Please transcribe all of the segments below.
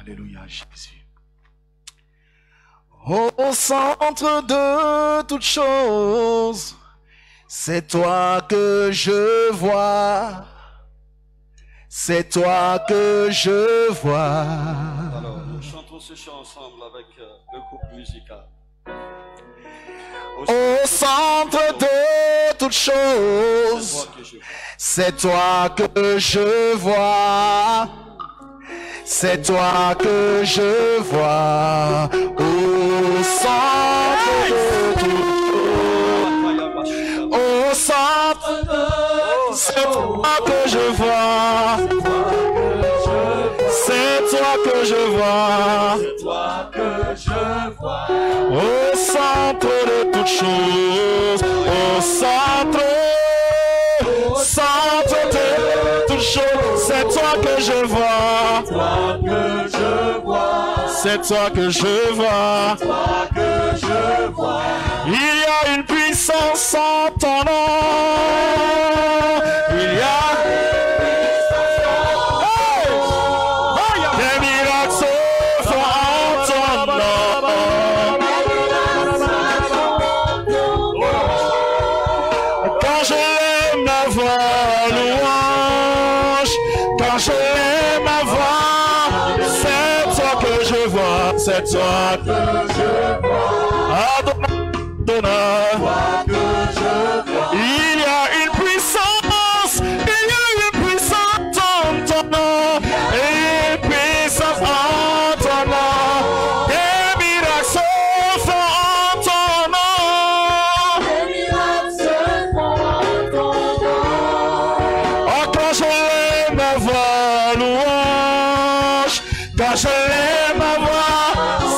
Alléluia, Jésus. Au centre de toutes choses, c'est toi que je vois. C'est toi que je vois. Alors, nous chantons ce chant ensemble avec le groupe musical. Au centre de toutes choses, c'est toi que je vois. C'est toi que je vois. Au centre de toutes choses, au centre de, c'est toi que je vois. C'est toi que je vois. C'est toi que je vois. Au centre de toutes choses, au centre de toutes choses, c'est toi que je vois. Toi que je vois. C'est toi que je vois. Toi que je vois. Il y a une puissance en ton nom. Il y a des miracles se font en ton nom. Quand je lève ma voix louange, quand je lève ma voix, c'est toi que je vois, c'est toi que je vois. Adonai, Toi que je vois. il y a une puissance, il y a une puissance en ton nom, et une puissance en ton nom. Des miracles se font en ton nom. Les miracles se font en ton nom. Oh, quand je lève ma voix louange, quand je lève ma voix,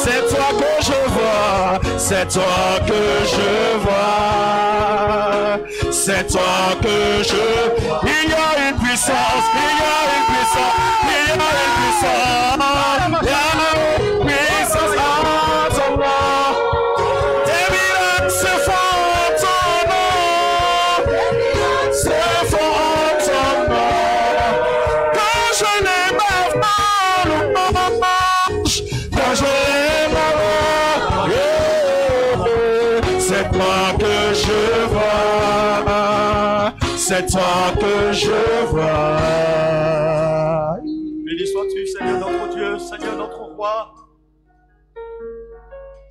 c'est toi que je vois, c'est toi que je vois, c'est toi que je vois. Il y a une puissance, il y a une puissance, il y a une puissance, il y a une puissance en ton nom. Des miracles se font en ton nom. Se font en ton nom. Quand je lève ma voix louange, quand je lève ma voix, c'est toi que je vois, c'est toi que je vois. Béni sois-tu, Seigneur notre Dieu, Seigneur notre roi.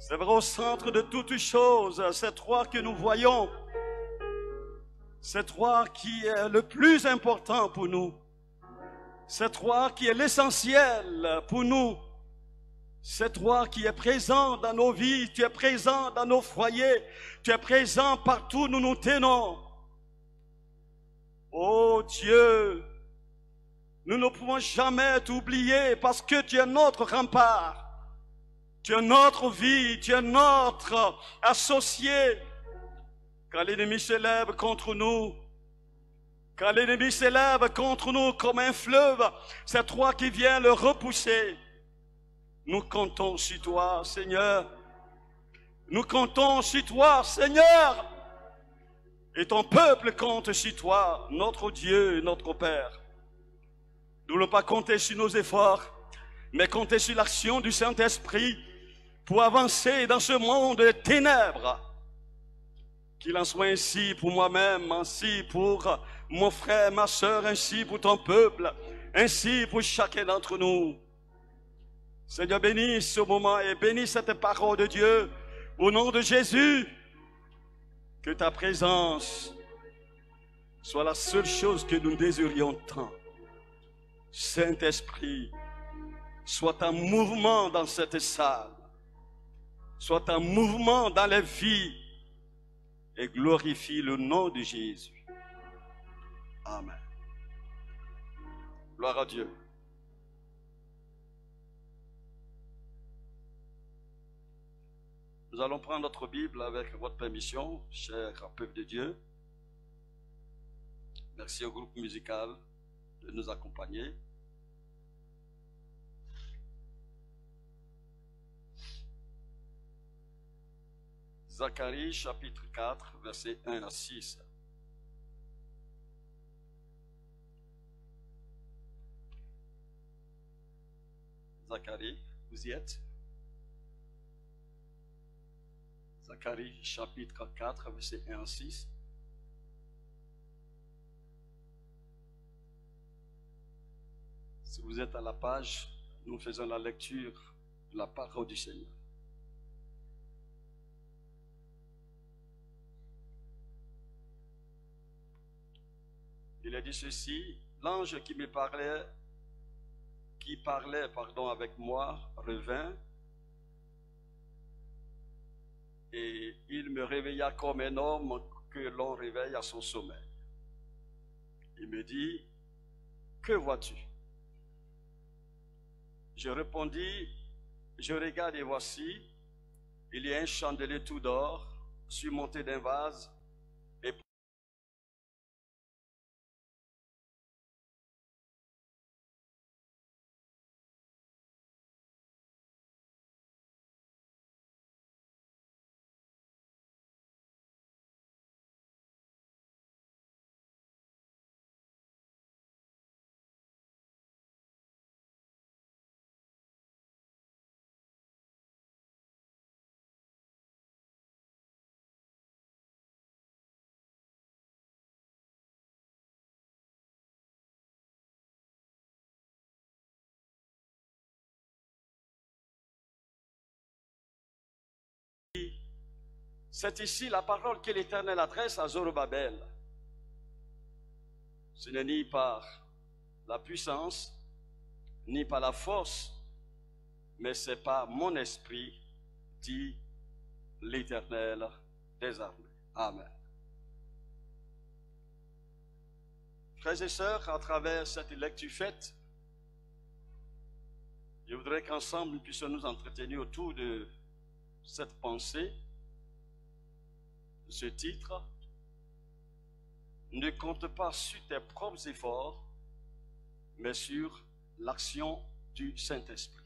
C'est vrai, au centre de toutes choses, c'est toi que nous voyons. C'est toi qui est le plus important pour nous. C'est toi qui est l'essentiel pour nous. C'est toi qui es présent dans nos vies, tu es présent dans nos foyers, tu es présent partout où nous nous tenons. Oh Dieu, nous ne pouvons jamais t'oublier parce que tu es notre rempart. Tu es notre vie, tu es notre associé. Quand l'ennemi s'élève contre nous, quand l'ennemi s'élève contre nous comme un fleuve, c'est toi qui viens le repousser. Nous comptons sur toi, Seigneur. Nous comptons sur toi, Seigneur. Et ton peuple compte sur toi, notre Dieu et notre Père. Nous ne voulons pas compter sur nos efforts, mais compter sur l'action du Saint-Esprit pour avancer dans ce monde des ténèbres. Qu'il en soit ainsi pour moi-même, ainsi pour mon frère, ma soeur, ainsi pour ton peuple, ainsi pour chacun d'entre nous. Seigneur, bénis ce moment et bénis cette parole de Dieu au nom de Jésus. Que ta présence soit la seule chose que nous désirions tant. Saint-Esprit, sois un mouvement dans cette salle, sois un mouvement dans les vies et glorifie le nom de Jésus. Amen. Gloire à Dieu. Nous allons prendre notre Bible avec votre permission, cher peuple de Dieu. Merci au groupe musical de nous accompagner. Zacharie chapitre 4, versets 1 à 6. Zacharie, vous y êtes? Zacharie chapitre 4, versets 1 à 6. Si vous êtes à la page, nous faisons la lecture de la parole du Seigneur. Il a dit ceci: l'ange qui parlait avec moi revint, et il me réveilla comme un homme que l'on réveille à son sommeil. Il me dit: que vois-tu? Je répondis: je regarde et voici, il y a un chandelier tout d'or surmonté d'un vase, et c'est ici la parole que l'Éternel adresse à Zorobabel. Ce n'est ni par la puissance, ni par la force, mais c'est par mon esprit, dit l'Éternel des armées. Amen. Frères et sœurs, à travers cette lecture faite, je voudrais qu'ensemble nous puissions nous entretenir autour de cette pensée, ce titre: ne compte pas sur tes propres efforts, mais sur l'action du Saint-Esprit.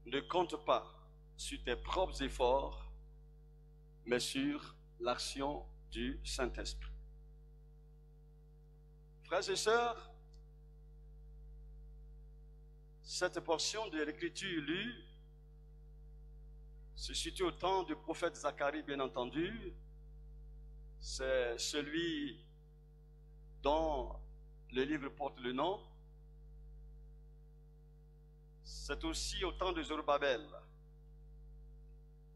Ne compte pas sur tes propres efforts, mais sur l'action du Saint-Esprit. Frères et sœurs, cette portion de l'Écriture lue se situe au temps du prophète Zacharie, bien entendu. C'est celui dont le livre porte le nom. C'est aussi au temps de Zorobabel.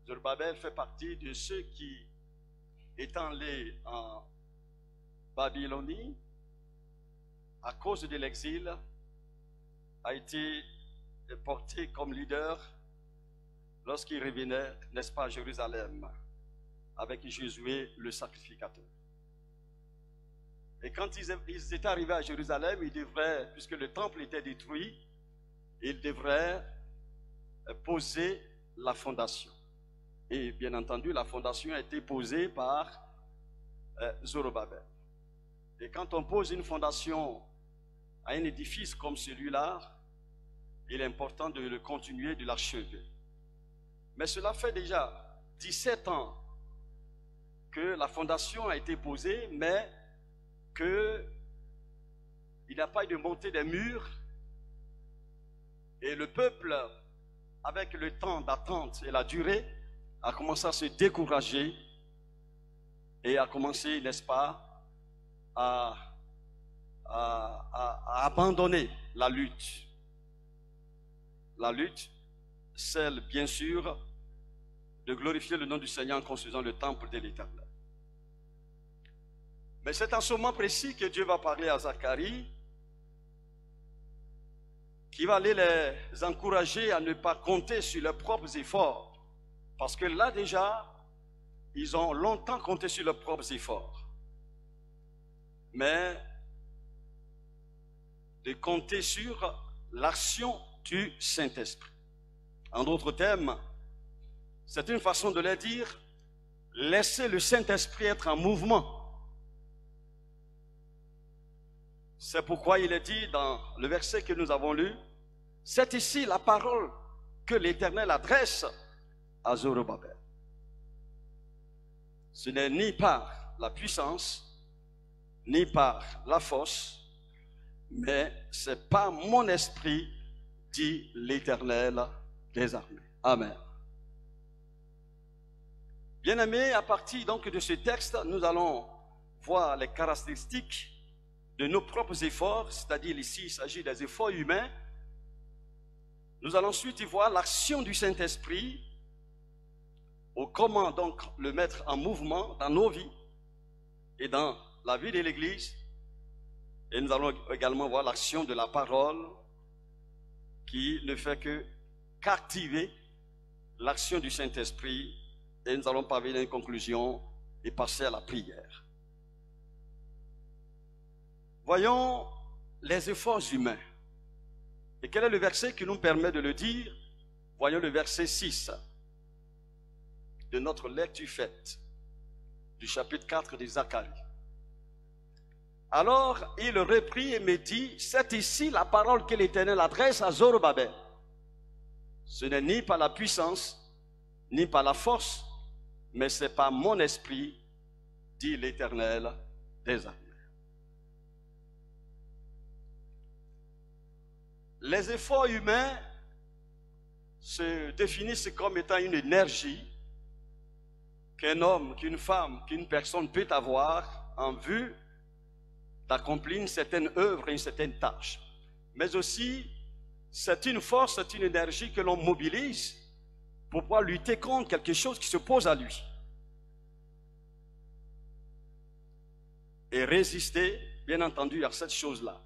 Zorobabel fait partie de ceux qui, étant allés en Babylonie, à cause de l'exil, a été porté comme leader lorsqu'il revenait, n'est-ce pas, à Jérusalem, avec Josué le sacrificateur. Et quand ils étaient arrivés à Jérusalem, ils devraient, puisque le temple était détruit, ils devraient poser la fondation. Et bien entendu, la fondation a été posée par Zorobabel. Et quand on pose une fondation à un édifice comme celui-là, il est important de le continuer, de l'achever. Mais cela fait déjà 17 ans que la fondation a été posée, mais qu'il n'y a pas eu de montée des murs. Et le peuple, avec le temps d'attente et la durée, a commencé à se décourager et a commencé, n'est-ce pas, à abandonner la lutte. La lutte, celle, bien sûr, de glorifier le nom du Seigneur en construisant le temple de l'Éternel. Mais c'est en ce moment précis que Dieu va parler à Zacharie, qui va aller les encourager à ne pas compter sur leurs propres efforts. Parce que là déjà, ils ont longtemps compté sur leurs propres efforts. Mais de compter sur l'action du Saint-Esprit. En d'autres termes, c'est une façon de leur dire: laissez le Saint-Esprit être en mouvement. C'est pourquoi il est dit dans le verset que nous avons lu, c'est ici la parole que l'Éternel adresse à Zorobabel. Ce n'est ni par la puissance, ni par la force, mais ce n'est pas mon esprit, dit l'Éternel des armées. Amen. Bien-aimés, à partir donc de ce texte, nous allons voir les caractéristiques de nos propres efforts, c'est-à-dire ici il s'agit des efforts humains. Nous allons ensuite y voir l'action du Saint-Esprit, ou comment donc le mettre en mouvement dans nos vies et dans la vie de l'Église. Et nous allons également voir l'action de la parole qui ne fait que qu'activer l'action du Saint-Esprit. Et nous allons parvenir à une conclusion et passer à la prière. Voyons les efforts humains. Et quel est le verset qui nous permet de le dire? Voyons le verset 6 de notre lecture faite du chapitre 4 de Zacharie. Alors il reprit et me dit, c'est ici la parole que l'Éternel adresse à Zorobabel. Ce n'est ni par la puissance, ni par la force, mais c'est par mon esprit, dit l'Éternel des armées. Les efforts humains se définissent comme étant une énergie qu'un homme, qu'une femme, qu'une personne peut avoir en vue d'accomplir une certaine œuvre, une certaine tâche. Mais aussi, c'est une force, c'est une énergie que l'on mobilise pour pouvoir lutter contre quelque chose qui s'oppose à lui. Et résister, bien entendu, à cette chose-là.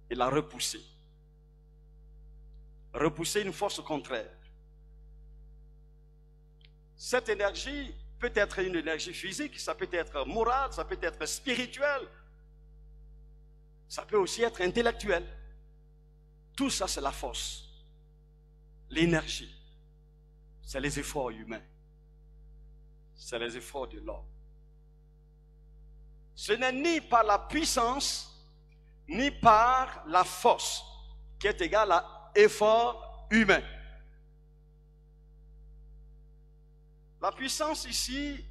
Et la repousser. Repousser une force contraire. Cette énergie peut être une énergie physique, ça peut être morale, ça peut être spirituelle, ça peut aussi être intellectuelle. Tout ça, c'est la force, l'énergie. C'est les efforts humains. C'est les efforts de l'homme. Ce n'est ni par la puissance, ni par la force, qui est égale à effort humain. La puissance ici,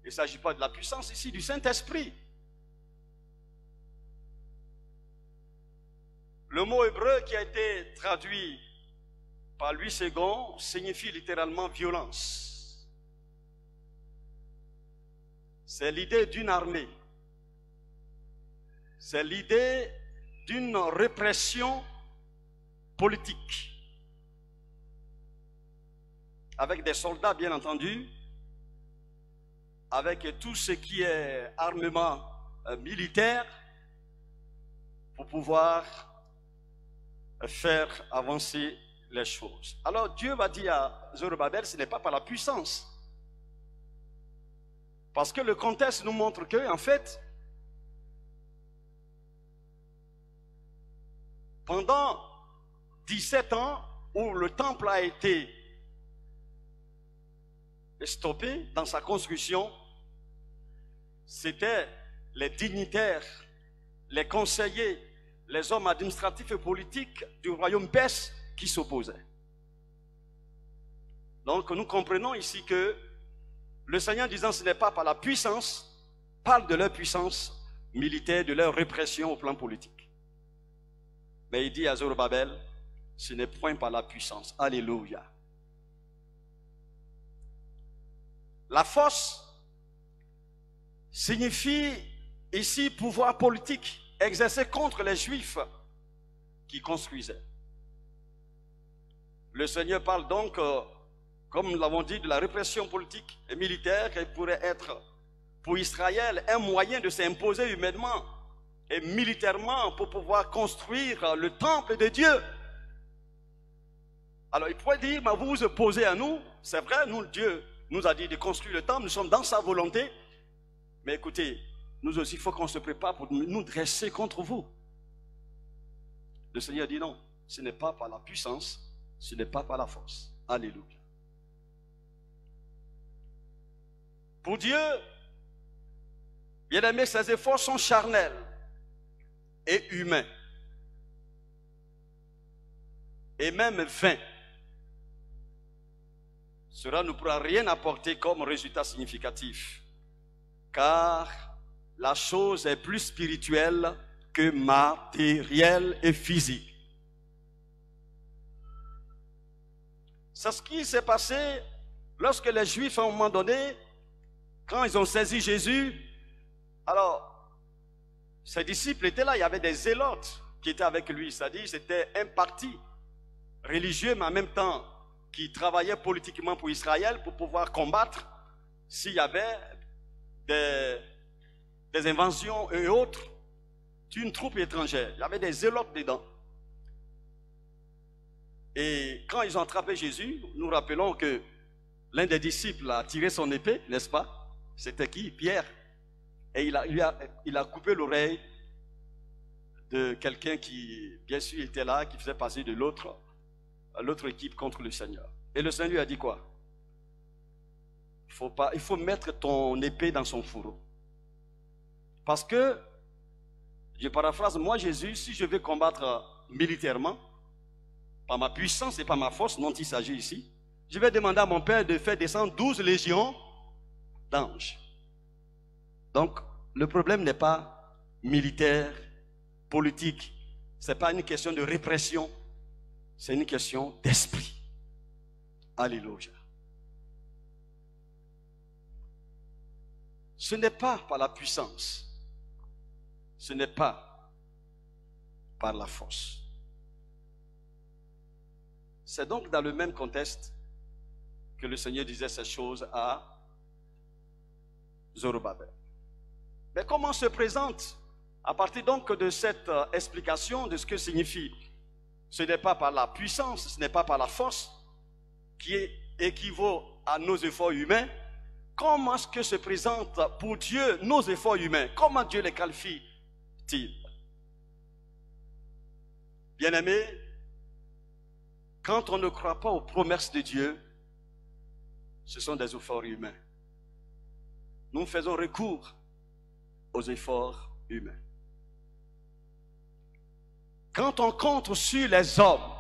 il ne s'agit pas de la puissance ici du Saint-Esprit. Le mot hébreu qui a été traduit par Louis II signifie littéralement violence. C'est l'idée d'une armée. C'est l'idée d'une répression politique. Avec des soldats, bien entendu, avec tout ce qui est armement militaire, pour pouvoir faire avancer les choses. Alors Dieu va dire à Zorobabel, ce n'est pas par la puissance. Parce que le contexte nous montre que, en fait, pendant 17 ans où le temple a été stoppé dans sa construction, c'était les dignitaires, les conseillers, les hommes administratifs et politiques du royaume perse qui s'opposaient. Donc nous comprenons ici que le Seigneur disant ce n'est pas par la puissance, parle de leur puissance militaire, de leur répression au plan politique. Mais il dit à Zorobabel, ce n'est point par la puissance. Alléluia. La force signifie ici pouvoir politique exercé contre les Juifs qui construisaient. Le Seigneur parle donc, comme nous l'avons dit, de la répression politique et militaire qui pourrait être pour Israël un moyen de s'imposer humainement et militairement pour pouvoir construire le temple de Dieu. Alors il pourrait dire, mais vous vous opposez à nous, c'est vrai, nous, Dieu nous a dit de construire le temple, nous sommes dans sa volonté, mais écoutez, nous aussi, il faut qu'on se prépare pour nous dresser contre vous. Le Seigneur dit non, ce n'est pas par la puissance, ce n'est pas par la force. Alléluia. Pour Dieu, bien aimé, ses efforts sont charnels et humains. Et même vains. Cela ne pourra rien apporter comme résultat significatif. Car la chose est plus spirituelle que matériel et physique. C'est ce qui s'est passé lorsque les Juifs, à un moment donné, quand ils ont saisi Jésus, alors, ses disciples étaient là, il y avait des zélotes qui étaient avec lui, c'est-à-dire c'était un parti religieux, mais en même temps qui travaillait politiquement pour Israël pour pouvoir combattre s'il y avait des invasions et autres d'une troupe étrangère. Il y avait des zélotes dedans. Et quand ils ont attrapé Jésus, nous rappelons que l'un des disciples a tiré son épée, n'est-ce pas? C'était qui? Pierre. Et il a coupé l'oreille de quelqu'un qui, bien sûr, était là, qui faisait passer de l'autre équipe contre le Seigneur. Et le Seigneur lui a dit quoi? Il faut mettre ton épée dans son fourreau. Parce que, je paraphrase, moi Jésus, si je vais combattre militairement, par ma puissance et par ma force, dont il s'agit ici, je vais demander à mon Père de faire descendre 12 légions d'anges. Donc, le problème n'est pas militaire, politique, ce n'est pas une question de répression, c'est une question d'esprit. Alléluia. Ce n'est pas par la puissance, ce n'est pas par la force. C'est donc dans le même contexte que le Seigneur disait ces choses à Zorobabel. Mais comment se présente, à partir donc de cette explication de ce que signifie, ce n'est pas par la puissance, ce n'est pas par la force, qui équivaut à nos efforts humains, comment est-ce que se présente pour Dieu nos efforts humains? Comment Dieu les qualifie-t-il? Bien-aimés, quand on ne croit pas aux promesses de Dieu, ce sont des efforts humains. Nous faisons recours aux efforts humains. Quand on compte sur les hommes,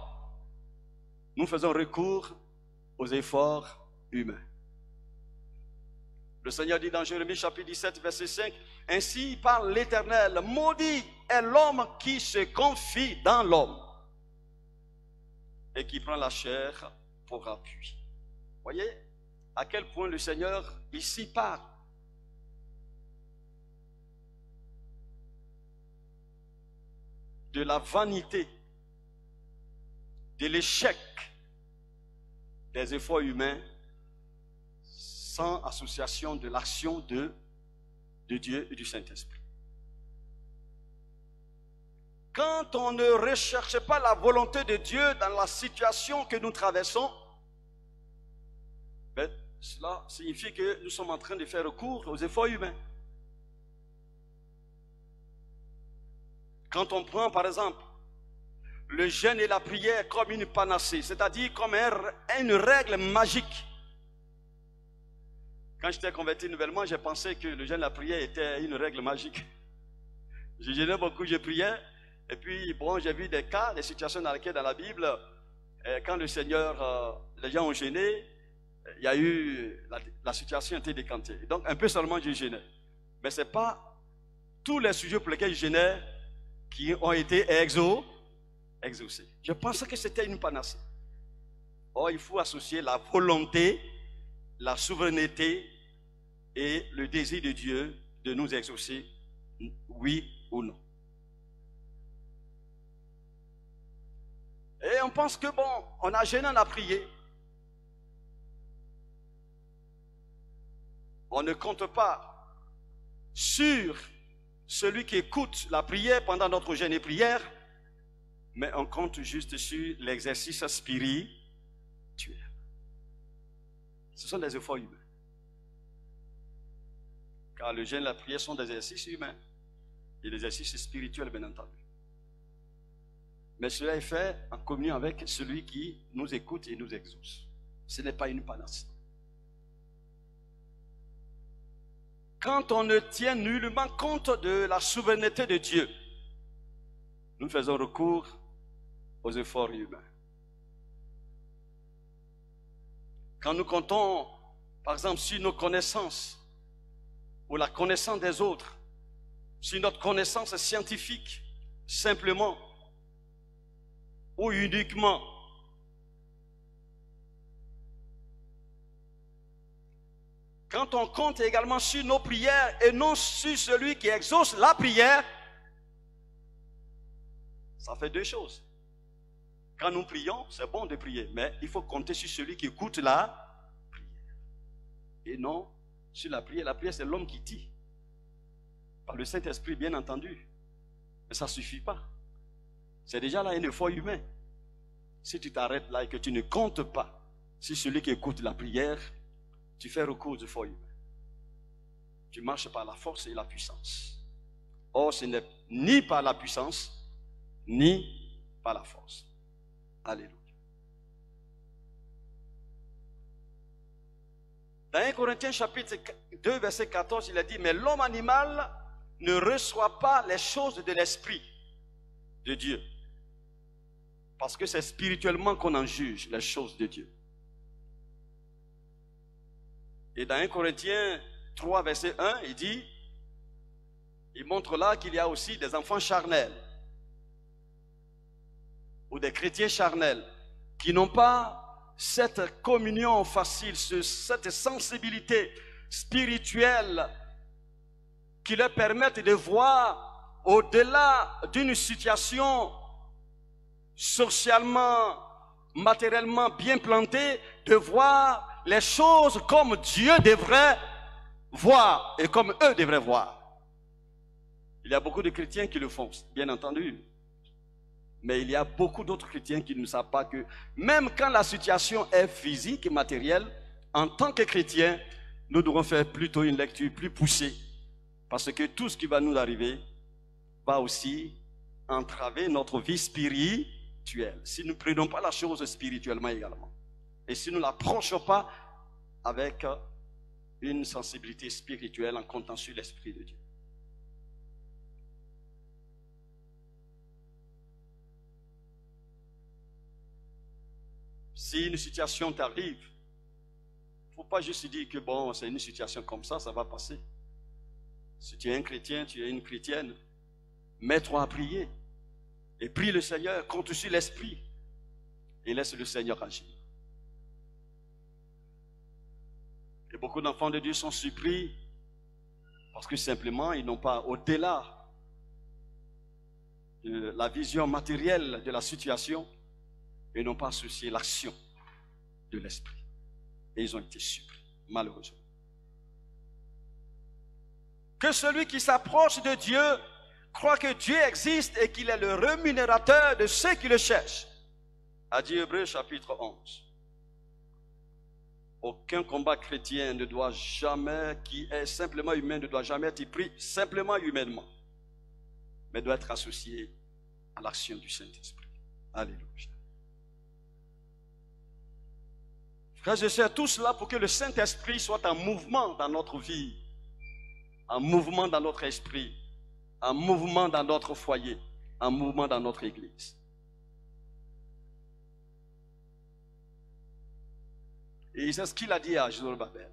nous faisons recours aux efforts humains. Le Seigneur dit dans Jérémie chapitre 17, verset 5, « Ainsi parle l'Éternel, maudit est l'homme qui se confie dans l'homme et qui prend la chair pour appui. » Voyez à quel point le Seigneur ici parle. De la vanité, de l'échec des efforts humains sans association de l'action de Dieu et du Saint-Esprit. Quand on ne recherche pas la volonté de Dieu dans la situation que nous traversons, ben, cela signifie que nous sommes en train de faire recours aux efforts humains. Quand on prend par exemple le jeûne et la prière comme une panacée, c'est-à-dire comme une règle magique. Quand j'étais converti nouvellement, j'ai pensé que le jeûne et la prière était une règle magique. Je jeûnais beaucoup, je priais, et puis bon, j'ai vu des cas, des situations dans lesquelles dans la Bible, quand le Seigneur, les gens ont jeûné, il y a eu, la situation a été décantée. Donc un peu seulement je jeûnais. Mais ce n'est pas tous les sujets pour lesquels je jeûnais qui ont été exaucés. Je pensais que c'était une panacée. Or, il faut associer la volonté, la souveraineté et le désir de Dieu de nous exaucer, oui ou non. Et on pense que bon, on a jeûné, on a prié. On ne compte pas sur celui qui écoute la prière pendant notre jeûne et prière, mais on compte juste sur l'exercice spirituel. Ce sont des efforts humains. Car le jeûne et la prière sont des exercices humains et des exercices spirituels, bien entendu. Mais cela est fait en communion avec celui qui nous écoute et nous exauce. Ce n'est pas une panacée. Quand on ne tient nullement compte de la souveraineté de Dieu, nous faisons recours aux efforts humains. Quand nous comptons, par exemple, sur nos connaissances, ou la connaissance des autres, sur notre connaissance scientifique, simplement ou uniquement. Quand on compte également sur nos prières et non sur celui qui exauce la prière, ça fait deux choses. Quand nous prions, c'est bon de prier, mais il faut compter sur celui qui écoute la prière. Et non sur la prière. La prière, c'est l'homme qui dit. Par le Saint-Esprit, bien entendu. Mais ça ne suffit pas. C'est déjà là un effort humain. Si tu t'arrêtes là et que tu ne comptes pas sur celui qui écoute la prière, tu fais recours du effort humain. Tu marches par la force et la puissance. Or, ce n'est ni par la puissance, ni par la force. Alléluia. Dans 1 Corinthiens chapitre 2, verset 14, il a dit, mais l'homme animal ne reçoit pas les choses de l'esprit de Dieu. Parce que c'est spirituellement qu'on en juge les choses de Dieu. Et dans 1 Corinthiens 3, verset 1, il dit, il montre là qu'il y a aussi des enfants charnels ou des chrétiens charnels qui n'ont pas cette communion facile, cette sensibilité spirituelle qui leur permette de voir au-delà d'une situation socialement, matériellement bien plantée, de voir les choses comme Dieu devrait voir et comme eux devraient voir. Il y a beaucoup de chrétiens qui le font, bien entendu. Mais il y a beaucoup d'autres chrétiens qui ne savent pas que même quand la situation est physique et matérielle, en tant que chrétiens, nous devons faire plutôt une lecture plus poussée. Parce que tout ce qui va nous arriver va aussi entraver notre vie spirituelle. Si nous ne prenons pas la chose spirituellement également. Et si nous ne l'approchons pas avec une sensibilité spirituelle en comptant sur l'Esprit de Dieu. Si une situation t'arrive, il ne faut pas juste dire que bon, c'est une situation comme ça va passer. Si tu es un chrétien, tu es une chrétienne, mets-toi à prier. Et prie le Seigneur, compte sur l'Esprit. Et laisse le Seigneur agir. Et beaucoup d'enfants de Dieu sont surpris parce que simplement ils n'ont pas, au-delà de la vision matérielle de la situation, ils n'ont pas associé l'action de l'Esprit. Et ils ont été surpris, malheureusement. Que celui qui s'approche de Dieu croit que Dieu existe et qu'il est le rémunérateur de ceux qui le cherchent. A dit Hébreux chapitre 11. Aucun combat chrétien ne doit jamais, qui est simplement humain, ne doit jamais être pris simplement humainement, mais doit être associé à l'action du Saint-Esprit. Alléluia. Frères et sœurs, tout cela pour que le Saint-Esprit soit en mouvement dans notre vie, en mouvement dans notre esprit, en mouvement dans notre foyer, en mouvement dans notre église. Et c'est ce qu'il a dit à Zorobabel.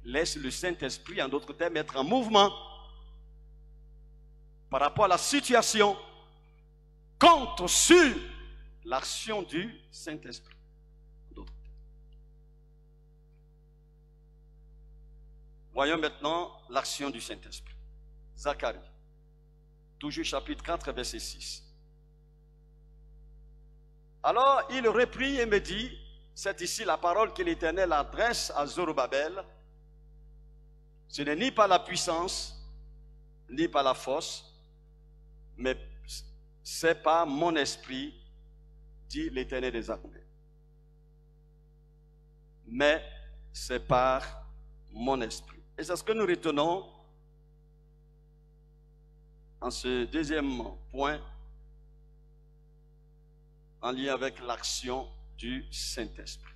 Laisse le Saint-Esprit, en d'autres termes, être en mouvement par rapport à la situation, compte sur l'action du Saint-Esprit. Voyons maintenant l'action du Saint-Esprit. Zacharie, toujours chapitre 4, verset 6. Alors il reprit et me dit, c'est ici la parole que l'Éternel adresse à Zorobabel. Ce n'est ni par la puissance, ni par la force, mais c'est par mon esprit, dit l'Éternel des armées. Mais c'est par mon esprit. Et c'est ce que nous retenons en ce deuxième point, en lien avec l'action du Saint-Esprit.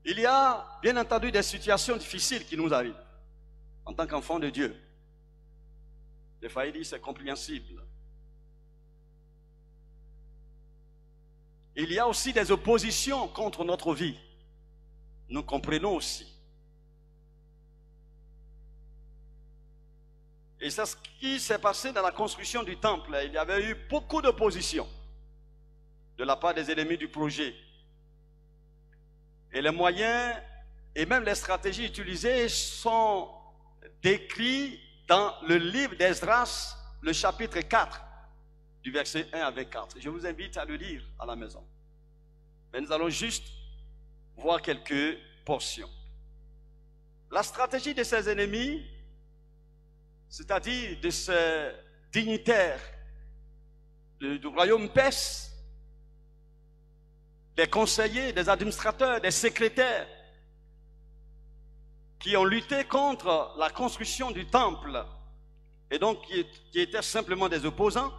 Il y a bien entendu des situations difficiles qui nous arrivent en tant qu'enfants de Dieu. Des fois, il dit c'est compréhensible. Il y a aussi des oppositions contre notre vie. Nous comprenons aussi. Et c'est ce qui s'est passé dans la construction du temple. Il y avait eu beaucoup d'opposition de la part des ennemis du projet. Et les moyens et même les stratégies utilisées sont décrits dans le livre d'Esdras, le chapitre 4, du verset 1 à 4. Je vous invite à le lire à la maison. Mais nous allons juste voir quelques portions. La stratégie de ses ennemis, c'est-à-dire de ces dignitaires du royaume perse, des conseillers, des administrateurs, des secrétaires, qui ont lutté contre la construction du temple, et donc qui étaient simplement des opposants,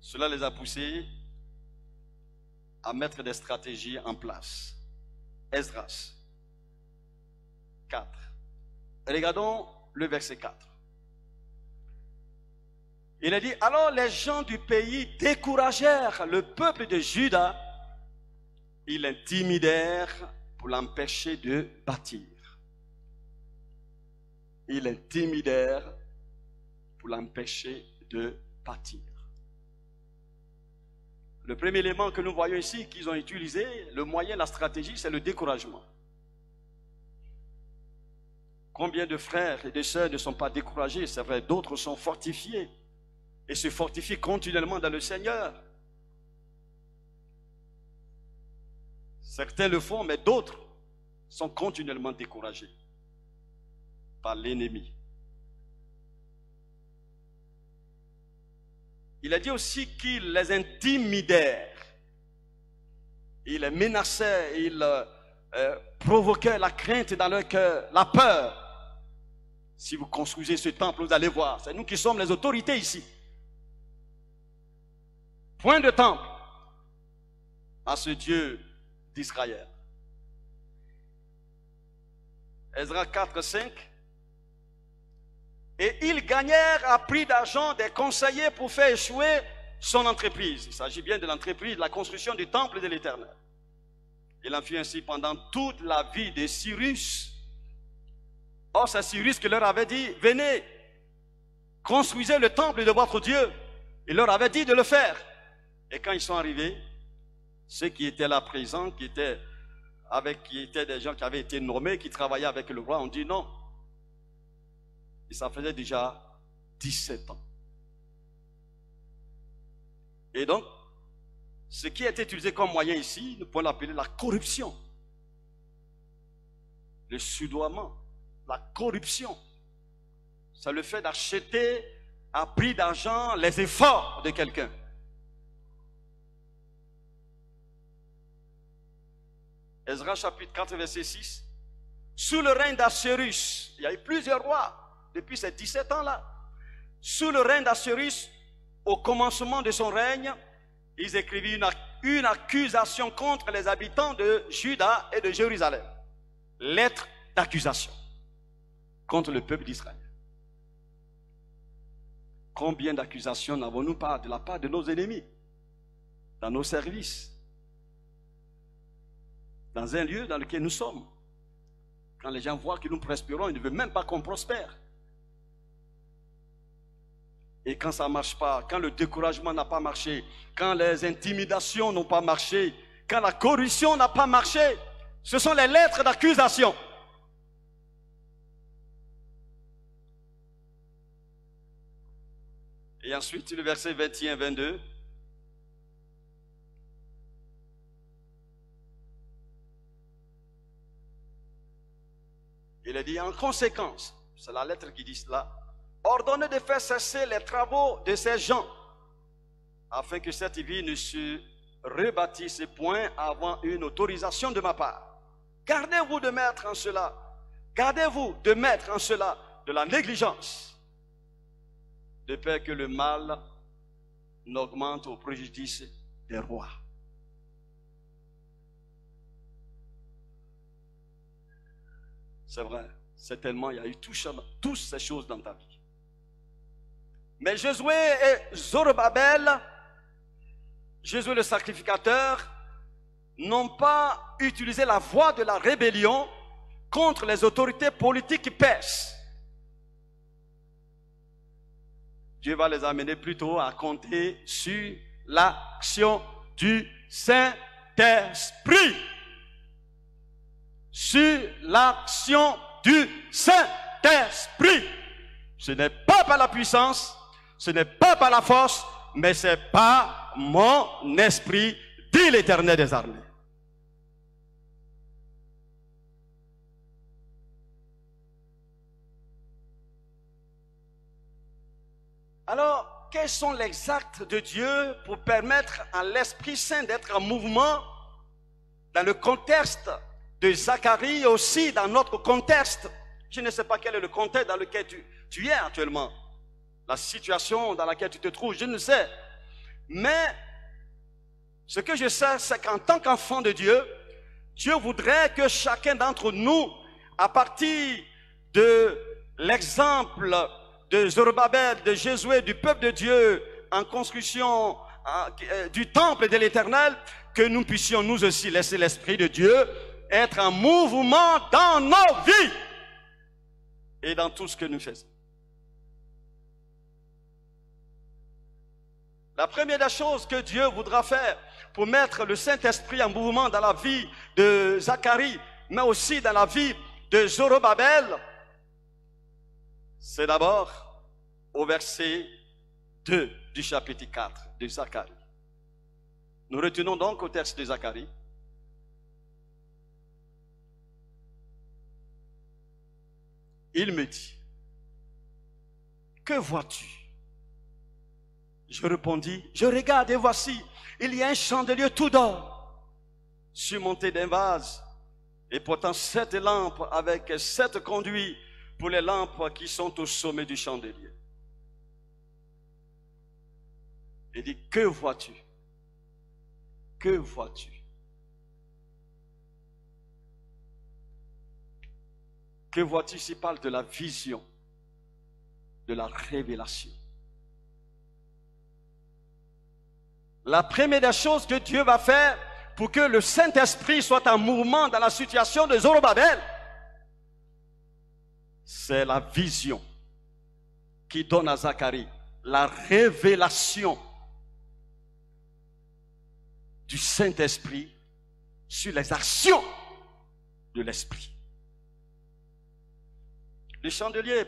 cela les a poussés à mettre des stratégies en place. Esdras 4. Regardons le verset 4. Il a dit, alors les gens du pays découragèrent le peuple de Juda, ils l'intimidèrent pour l'empêcher de bâtir. Ils l'intimidèrent pour l'empêcher de bâtir. Le premier élément que nous voyons ici, qu'ils ont utilisé, le moyen, la stratégie, c'est le découragement. Combien de frères et de sœurs ne sont pas découragés? C'est vrai, d'autres sont fortifiés et se fortifient continuellement dans le Seigneur. Certains le font, mais d'autres sont continuellement découragés par l'ennemi. Il a dit aussi qu'il les intimidait, il les menaçait, il provoquait la crainte dans leur cœur, la peur. Si vous construisez ce temple, vous allez voir, c'est nous qui sommes les autorités ici. Point de temple à ce Dieu d'Israël. Esdras 4, 5. Et ils gagnèrent à prix d'argent des conseillers pour faire échouer son entreprise. Il s'agit bien de l'entreprise, de la construction du temple de l'Éternel. Il en fut ainsi pendant toute la vie de Cyrus. Or, c'est Cyrus qui leur avait dit, venez, construisez le temple de votre Dieu. Il leur avait dit de le faire. Et quand ils sont arrivés, ceux qui étaient là présents, qui étaient des gens qui avaient été nommés, qui travaillaient avec le roi, ont dit non. Et ça faisait déjà 17 ans. Et donc, ce qui a été utilisé comme moyen ici, nous pouvons l'appeler la corruption. Le soudoiement, la corruption. C'est le fait d'acheter à prix d'argent les efforts de quelqu'un. Esdras chapitre 4, verset 6. Sous le règne d'Assyrus, il y a eu plusieurs rois depuis ces 17 ans-là. Sous le règne d'Assyrus, au commencement de son règne, ils écrivirent une accusation contre les habitants de Juda et de Jérusalem. Lettre d'accusation contre le peuple d'Israël. Combien d'accusations n'avons-nous pas de la part de nos ennemis, dans nos services, dans un lieu dans lequel nous sommes? Quand les gens voient que nous prospérons, ils ne veulent même pas qu'on prospère. Et quand ça ne marche pas, quand le découragement n'a pas marché, quand les intimidations n'ont pas marché, quand la corruption n'a pas marché, ce sont les lettres d'accusation. Et ensuite, le verset 21-22. Il a dit en conséquence, c'est la lettre qui dit cela, ordonnez de faire cesser les travaux de ces gens, afin que cette ville ne se rebâtisse point avant une autorisation de ma part. Gardez-vous de mettre en cela, gardez-vous de mettre en cela de la négligence, de peur que le mal n'augmente au préjudice des rois. C'est vrai, c'est tellement, il y a eu toutes ces choses dans ta vie. Mais Josué et Zorobabel, Josué le sacrificateur, n'ont pas utilisé la voie de la rébellion contre les autorités politiques perses. Dieu va les amener plutôt à compter sur l'action du Saint-Esprit. Sur l'action du Saint-Esprit. Ce n'est pas par la puissance, ce n'est pas par la force, mais c'est par mon esprit, dit l'Éternel des armées. Alors, quels sont les actes de Dieu pour permettre à l'Esprit Saint d'être en mouvement dans le contexte de Zacharie et aussi dans notre contexte? Je ne sais pas quel est le contexte dans lequel tu es actuellement. La situation dans laquelle tu te trouves, je ne sais. Mais ce que je sais, c'est qu'en tant qu'enfant de Dieu, Dieu voudrait que chacun d'entre nous, à partir de l'exemple de Zorobabel, de Josué, du peuple de Dieu en construction du temple de l'Éternel, que nous puissions nous aussi laisser l'Esprit de Dieu être en mouvement dans nos vies et dans tout ce que nous faisons. La première des choses que Dieu voudra faire pour mettre le Saint-Esprit en mouvement dans la vie de Zacharie, mais aussi dans la vie de Zorobabel, c'est d'abord au verset 2 du chapitre 4 de Zacharie. Nous retenons donc au texte de Zacharie. Il me dit, que vois-tu? Je répondis, je regarde et voici, il y a un chandelier tout d'or, surmonté d'un vase, et portant 7 lampes avec 7 conduits pour les lampes qui sont au sommet du chandelier. Il dit, que vois-tu? Que vois-tu? Que vois-tu s'il parle de la vision, de la révélation? La première des choses que Dieu va faire pour que le Saint-Esprit soit en mouvement dans la situation de Zorobabel, c'est la vision qui donne à Zacharie la révélation du Saint-Esprit sur les actions de l'Esprit. Le chandelier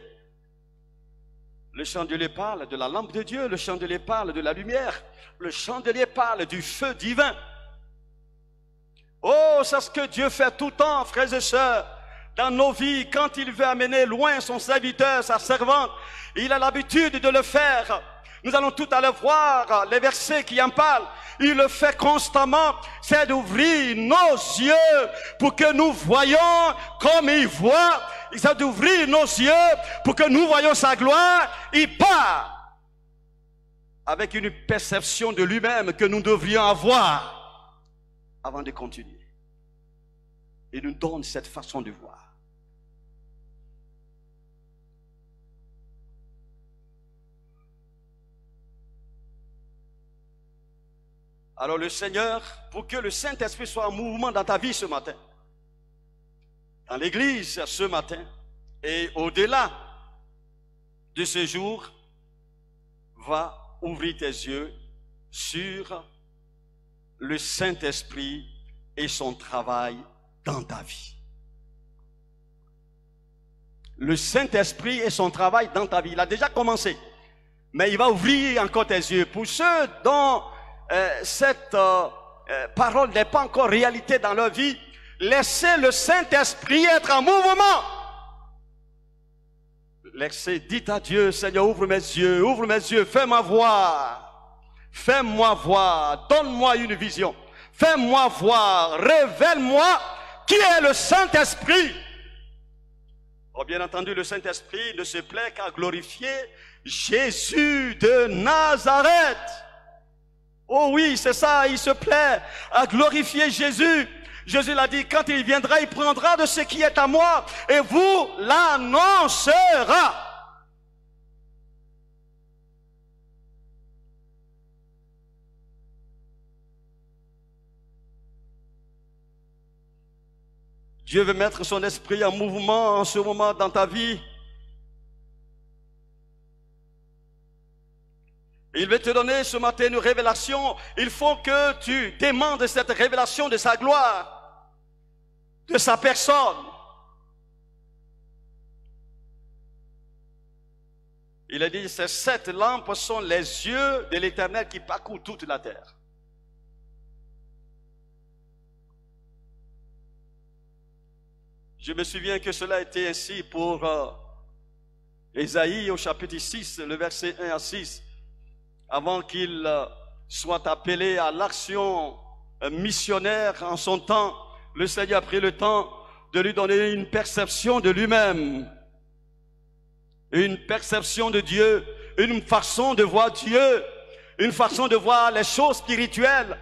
parle de la lampe de Dieu, le chandelier parle de la lumière, le chandelier parle du feu divin. Oh, c'est ce que Dieu fait tout le temps, frères et sœurs, dans nos vies, quand il veut amener loin son serviteur, sa servante, il a l'habitude de le faire. Nous allons tout à l'heure voir les versets qui en parlent. Il le fait constamment, c'est d'ouvrir nos yeux pour que nous voyions comme il voit. C'est d'ouvrir nos yeux pour que nous voyions sa gloire. Il part avec une perception de lui-même que nous devrions avoir avant de continuer. Il nous donne cette façon de voir. Alors le Seigneur, pour que le Saint-Esprit soit en mouvement dans ta vie ce matin, dans l'église ce matin, et au-delà de ce jour, va ouvrir tes yeux sur le Saint-Esprit et son travail dans ta vie. Le Saint-Esprit et son travail dans ta vie, il a déjà commencé, mais il va ouvrir encore tes yeux. Pour ceux dont cette parole n'est pas encore réalité dans leur vie, laissez le Saint-Esprit être en mouvement. Laissez, dites à Dieu, Seigneur, ouvre mes yeux, fais-moi voir, donne-moi une vision, fais-moi voir, révèle-moi qui est le Saint-Esprit. Oh, bien entendu, le Saint-Esprit ne se plaît qu'à glorifier Jésus de Nazareth. Oh oui, c'est ça, il se plaît à glorifier Jésus. Jésus l'a dit, quand il viendra, il prendra de ce qui est à moi et vous l'annoncera. Dieu veut mettre son esprit en mouvement en ce moment dans ta vie. Il veut te donner ce matin une révélation. Il faut que tu demandes cette révélation de sa gloire, de sa personne. Il a dit, ces 7 lampes sont les yeux de l'Éternel qui parcourent toute la terre. Je me souviens que cela a été ainsi pour Ésaïe au chapitre 6, le verset 1 à 6. Avant qu'il soit appelé à l'action missionnaire en son temps, le Seigneur a pris le temps de lui donner une perception de lui-même, une perception de Dieu, une façon de voir Dieu, une façon de voir les choses spirituelles.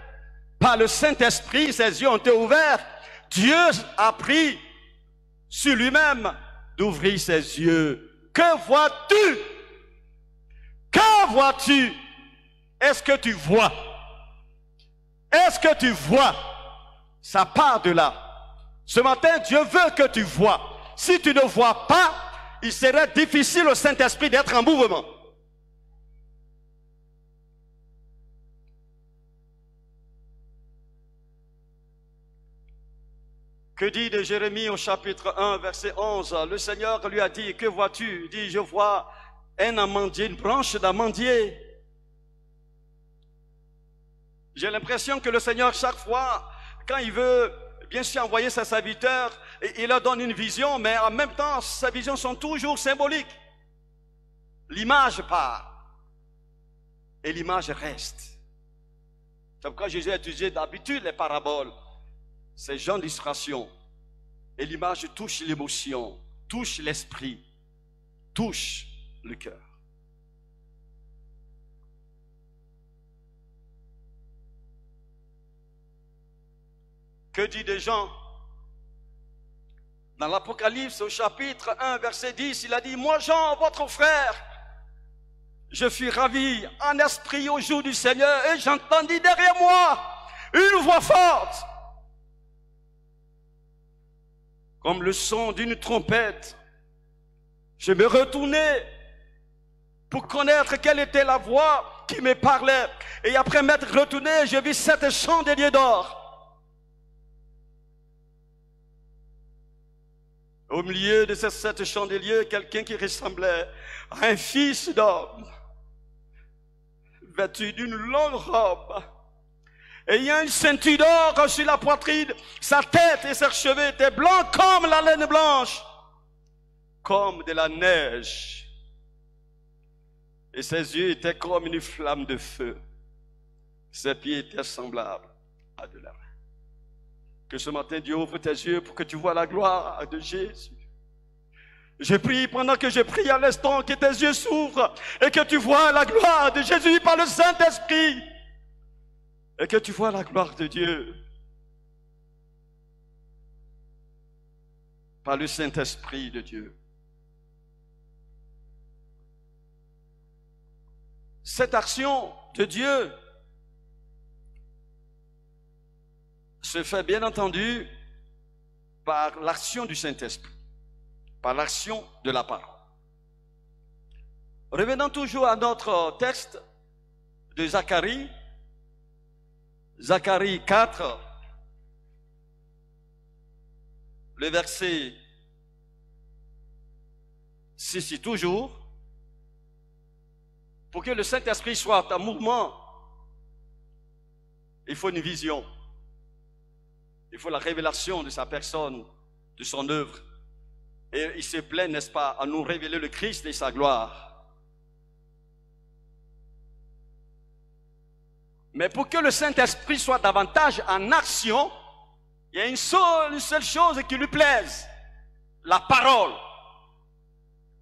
Par le Saint-Esprit, ses yeux ont été ouverts. Dieu a pris sur lui-même d'ouvrir ses yeux. Que vois-tu? Que vois-tu? Est-ce que tu vois? Est-ce que tu vois? Ça part de là. Ce matin, Dieu veut que tu vois. Si tu ne vois pas, il serait difficile au Saint-Esprit d'être en mouvement. Que dit de Jérémie au chapitre 1, verset 11? Le Seigneur lui a dit, que vois-tu? Il dit, je vois un amandier, une branche d'amandier. J'ai l'impression que le Seigneur, chaque fois, quand il veut bien sûr envoyer ses serviteurs, il leur donne une vision, mais en même temps, ces visions sont toujours symboliques. L'image part et l'image reste. C'est pourquoi Jésus a utilisé d'habitude les paraboles. C'est genre d'illustration. Et l'image touche l'émotion, touche l'esprit, touche le cœur. Que dit de Jean? Dans l'Apocalypse, au chapitre 1, verset 10, il a dit, moi Jean, votre frère, je fus ravi en esprit au jour du Seigneur, et j'entendis derrière moi une voix forte, comme le son d'une trompette. Je me retournai pour connaître quelle était la voix qui me parlait. Et après m'être retourné, je vis 7 chandeliers d'or. Au milieu de ces 7 chandeliers, quelqu'un qui ressemblait à un fils d'homme, vêtu d'une longue robe, ayant une ceinture d'or sur la poitrine. Sa tête et ses cheveux étaient blancs comme la laine blanche, comme de la neige. Et ses yeux étaient comme une flamme de feu. Ses pieds étaient semblables à de la reine. Que ce matin, Dieu ouvre tes yeux pour que tu vois la gloire de Jésus. Je prie pendant que je prie à l'instant, que tes yeux s'ouvrent et que tu vois la gloire de Jésus par le Saint-Esprit. Et que tu vois la gloire de Dieu par le Saint-Esprit de Dieu. Cette action de Dieu se fait bien entendu par l'action du Saint-Esprit, par l'action de la parole. Revenons toujours à notre texte de Zacharie, Zacharie 4, le verset 6 toujours. Pour que le Saint-Esprit soit en mouvement, il faut une vision. Il faut la révélation de sa personne, de son œuvre. Et il se plaît, n'est-ce pas, à nous révéler le Christ et sa gloire. Mais pour que le Saint-Esprit soit davantage en action, il y a une seule chose qui lui plaise, la parole.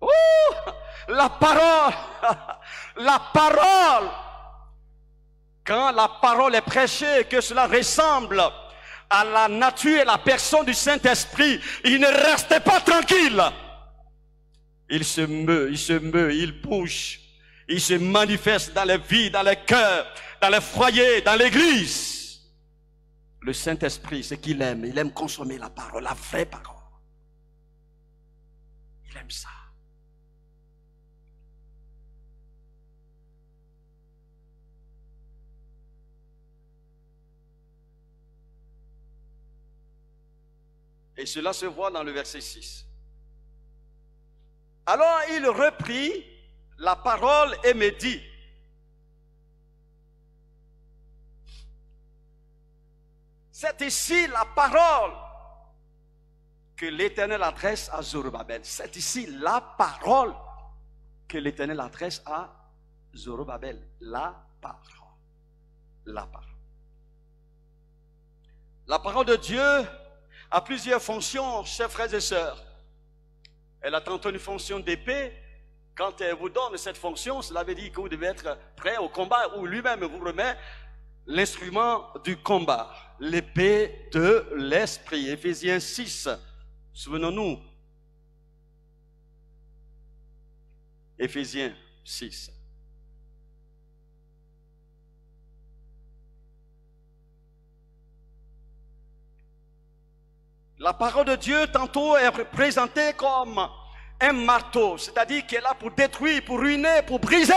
Ouh, la parole, la parole. Quand la parole est prêchée, que cela ressemble à la nature et la personne du Saint-Esprit, il ne restait pas tranquille. Il se meut, il bouge, il se manifeste dans les vies, dans les cœurs, dans les foyers, dans l'église. Le Saint-Esprit, c'est qu'il aime. Il aime consommer la parole, la vraie parole. Il aime ça. Et cela se voit dans le verset 6. Alors il reprit la parole et me dit, c'est ici la parole que l'Éternel adresse à Zorobabel. C'est ici la parole que l'Éternel adresse à Zorobabel. La parole. La parole. La parole de Dieu a plusieurs fonctions, chers frères et sœurs. Elle a tantôt une fonction d'épée. Quand elle vous donne cette fonction, cela veut dire que vous devez être prêt au combat, ou lui-même vous remet l'instrument du combat, l'épée de l'esprit. Éphésiens 6, souvenons-nous. Éphésiens 6. La parole de Dieu tantôt est représentée comme un marteau, c'est-à-dire qu'elle est là pour détruire, pour ruiner, pour briser.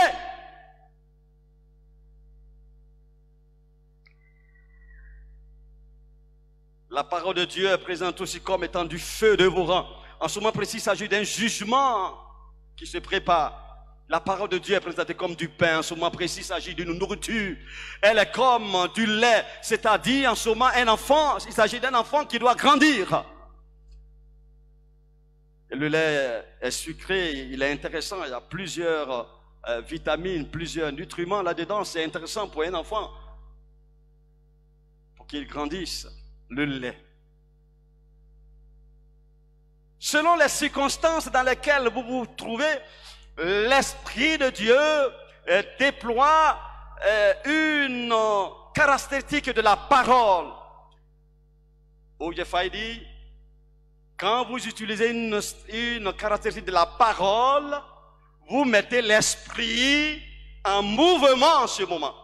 La parole de Dieu est présente aussi comme étant du feu dévorant. En ce moment précis, il s'agit d'un jugement qui se prépare. La parole de Dieu est présentée comme du pain. En ce moment précis, il s'agit d'une nourriture. Elle est comme du lait, c'est-à-dire en ce moment un enfant. Il s'agit d'un enfant qui doit grandir. Et le lait est sucré, il est intéressant. Il y a plusieurs vitamines, plusieurs nutriments là-dedans. C'est intéressant pour un enfant, pour qu'il grandisse. Le lait. Selon les circonstances dans lesquelles vous vous trouvez, l'Esprit de Dieu déploie une caractéristique de la parole. Ou j'ai failli dire, quand vous utilisez une caractéristique de la parole, vous mettez l'esprit en mouvement en ce moment.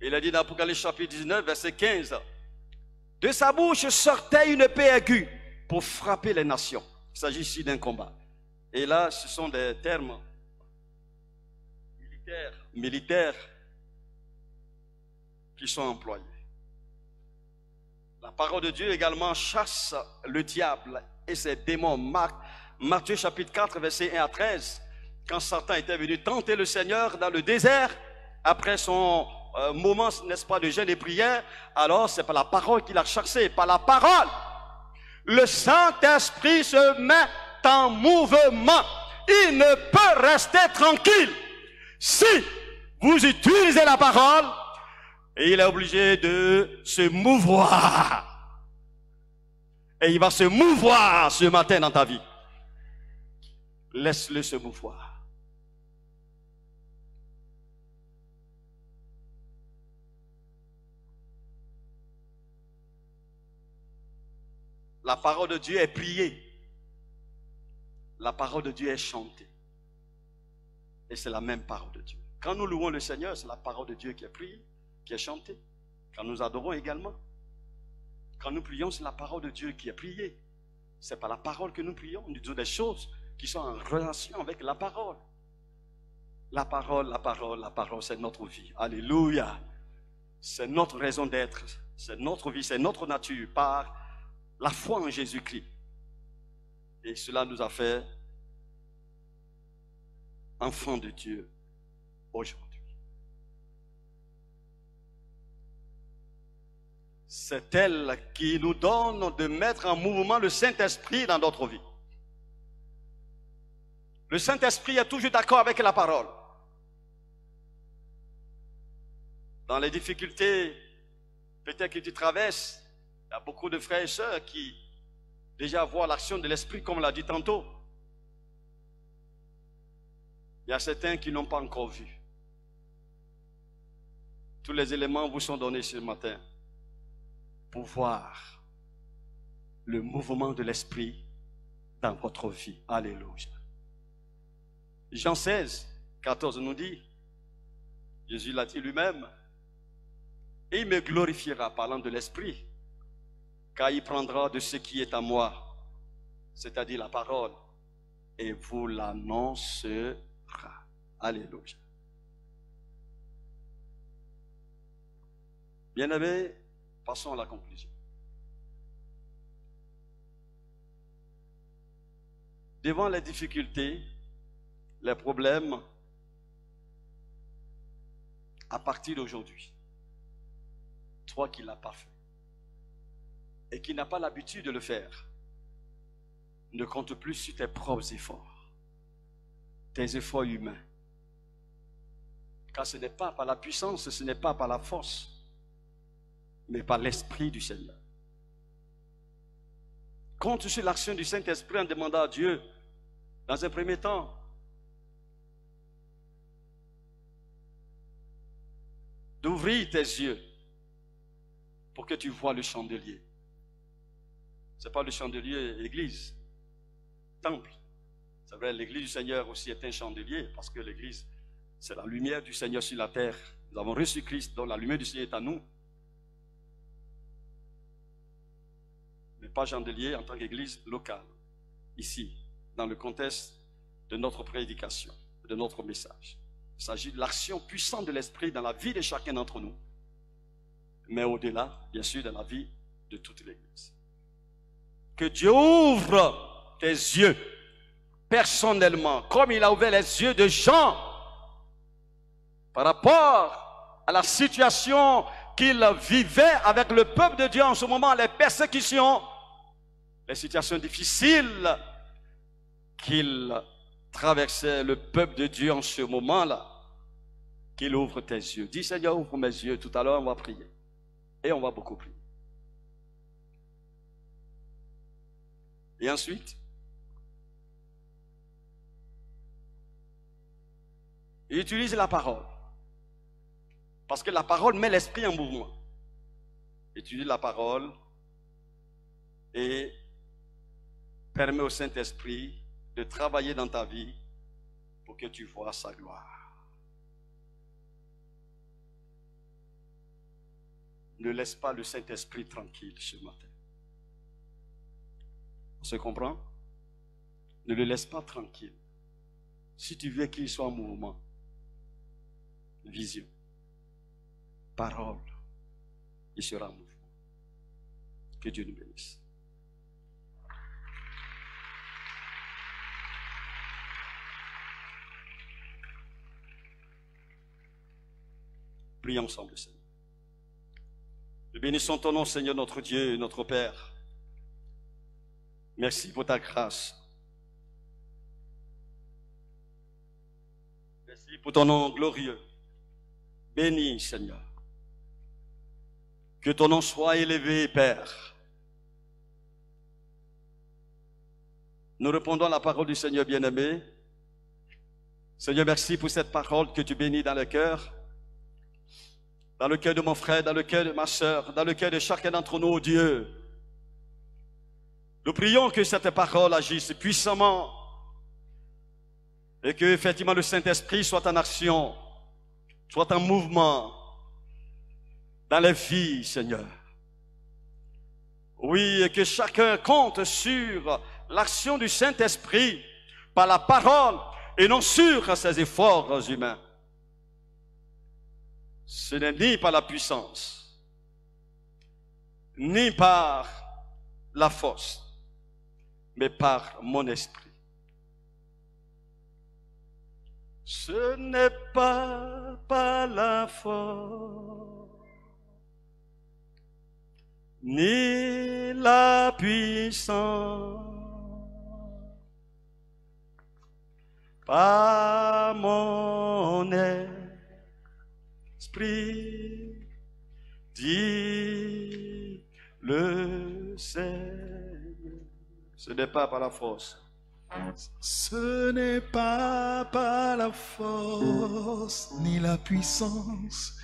Il a dit dans Apocalypse chapitre 19, verset 15, de sa bouche sortait une épée aiguë pour frapper les nations. Il s'agit ici d'un combat. Et là, ce sont des termes militaires qui sont employés. La parole de Dieu également chasse le diable et ses démons. Matthieu chapitre 4, verset 1 à 13, quand Satan était venu tenter le Seigneur dans le désert, après son moment, n'est-ce pas, de jeûne et prière, alors c'est par la parole qu'il a chassé, par la parole. Le Saint-Esprit se met en mouvement. Il ne peut rester tranquille. Si vous utilisez la parole, il est obligé de se mouvoir. Et il va se mouvoir ce matin dans ta vie. Laisse-le se mouvoir. La parole de Dieu est priée. La parole de Dieu est chantée. Et c'est la même parole de Dieu. Quand nous louons le Seigneur, c'est la parole de Dieu qui est priée, qui est chantée. Quand nous adorons également. Quand nous prions, c'est la parole de Dieu qui est priée. C'est par la parole que nous prions. Nous disons des choses qui sont en relation avec la parole. La parole, la parole, la parole, c'est notre vie. Alléluia. C'est notre raison d'être. C'est notre vie, c'est notre nature par la foi en Jésus-Christ. Et cela nous a fait enfants de Dieu aujourd'hui. C'est elle qui nous donne de mettre en mouvement le Saint-Esprit dans notre vie. Le Saint-Esprit est toujours d'accord avec la parole. Dans les difficultés peut-être que tu traverses, il y a beaucoup de frères et sœurs qui déjà voient l'action de l'Esprit, comme on l'a dit tantôt. Il y a certains qui n'ont pas encore vu. Tous les éléments vous sont donnés ce matin pour voir le mouvement de l'Esprit dans votre vie. Alléluia. Jean 16, 14 nous dit, Jésus l'a dit lui-même, et il me glorifiera, parlant de l'Esprit, car il prendra de ce qui est à moi, c'est-à-dire la parole, et vous l'annoncera. Alléluia. Bien-aimés, passons à la conclusion. Devant les difficultés, les problèmes, à partir d'aujourd'hui, toi qui ne l'as pas fait et qui n'as pas l'habitude de le faire, ne compte plus sur tes propres efforts, tes efforts humains. Car ce n'est pas par la puissance, ce n'est pas par la force, mais par l'Esprit du Seigneur. Compte sur l'action du Saint-Esprit en demandant à Dieu, dans un premier temps, d'ouvrir tes yeux pour que tu vois le chandelier. Ce n'est pas le chandelier église, temple. C'est vrai, l'église du Seigneur aussi est un chandelier, parce que l'église, c'est la lumière du Seigneur sur la terre. Nous avons reçu Christ, donc la lumière du Seigneur est à nous. Mais pas chandelier en tant qu'église locale, ici, dans le contexte de notre prédication, de notre message. Il s'agit de l'action puissante de l'Esprit dans la vie de chacun d'entre nous, mais au-delà, bien sûr, de la vie de toute l'Église. Que Dieu ouvre tes yeux personnellement, comme il a ouvert les yeux de Jean par rapport à la situation qu'il vivait avec le peuple de Dieu en ce moment, les persécutions, les situations difficiles qu'il traversait le peuple de Dieu en ce moment-là, qu'il ouvre tes yeux. Dis Seigneur, ouvre mes yeux. Tout à l'heure, on va prier. Et on va beaucoup prier. Et ensuite, il utilise la parole. Parce que la parole met l'esprit en mouvement. Utilise la parole et permet au Saint-Esprit de travailler dans ta vie pour que tu vois sa gloire. Ne laisse pas le Saint-Esprit tranquille ce matin. On se comprend? Ne le laisse pas tranquille. Si tu veux qu'il soit en mouvement, vision, parole, il sera en mouvement. Que Dieu nous bénisse. Prions ensemble, Seigneur. Nous bénissons ton nom, Seigneur, notre Dieu, notre Père. Merci pour ta grâce. Merci pour ton nom glorieux. Bénis, Seigneur. Que ton nom soit élevé, Père. Nous répondons à la parole du Seigneur bien-aimé. Seigneur, merci pour cette parole que tu bénis dans le cœur. Dans le cœur de mon frère, dans le cœur de ma soeur, dans le cœur de chacun d'entre nous, oh Dieu. Nous prions que cette parole agisse puissamment et que, effectivement, le Saint-Esprit soit en action, soit en mouvement dans les vies, Seigneur. Oui, et que chacun compte sur l'action du Saint-Esprit par la parole et non sur ses efforts humains. Ce n'est ni par la puissance, ni par la force, mais par mon esprit. Ce n'est pas par la force, ni la puissance, par mon esprit, dit le Seigneur. Ce n'est pas par la force. Ce n'est pas par la force, ni la puissance,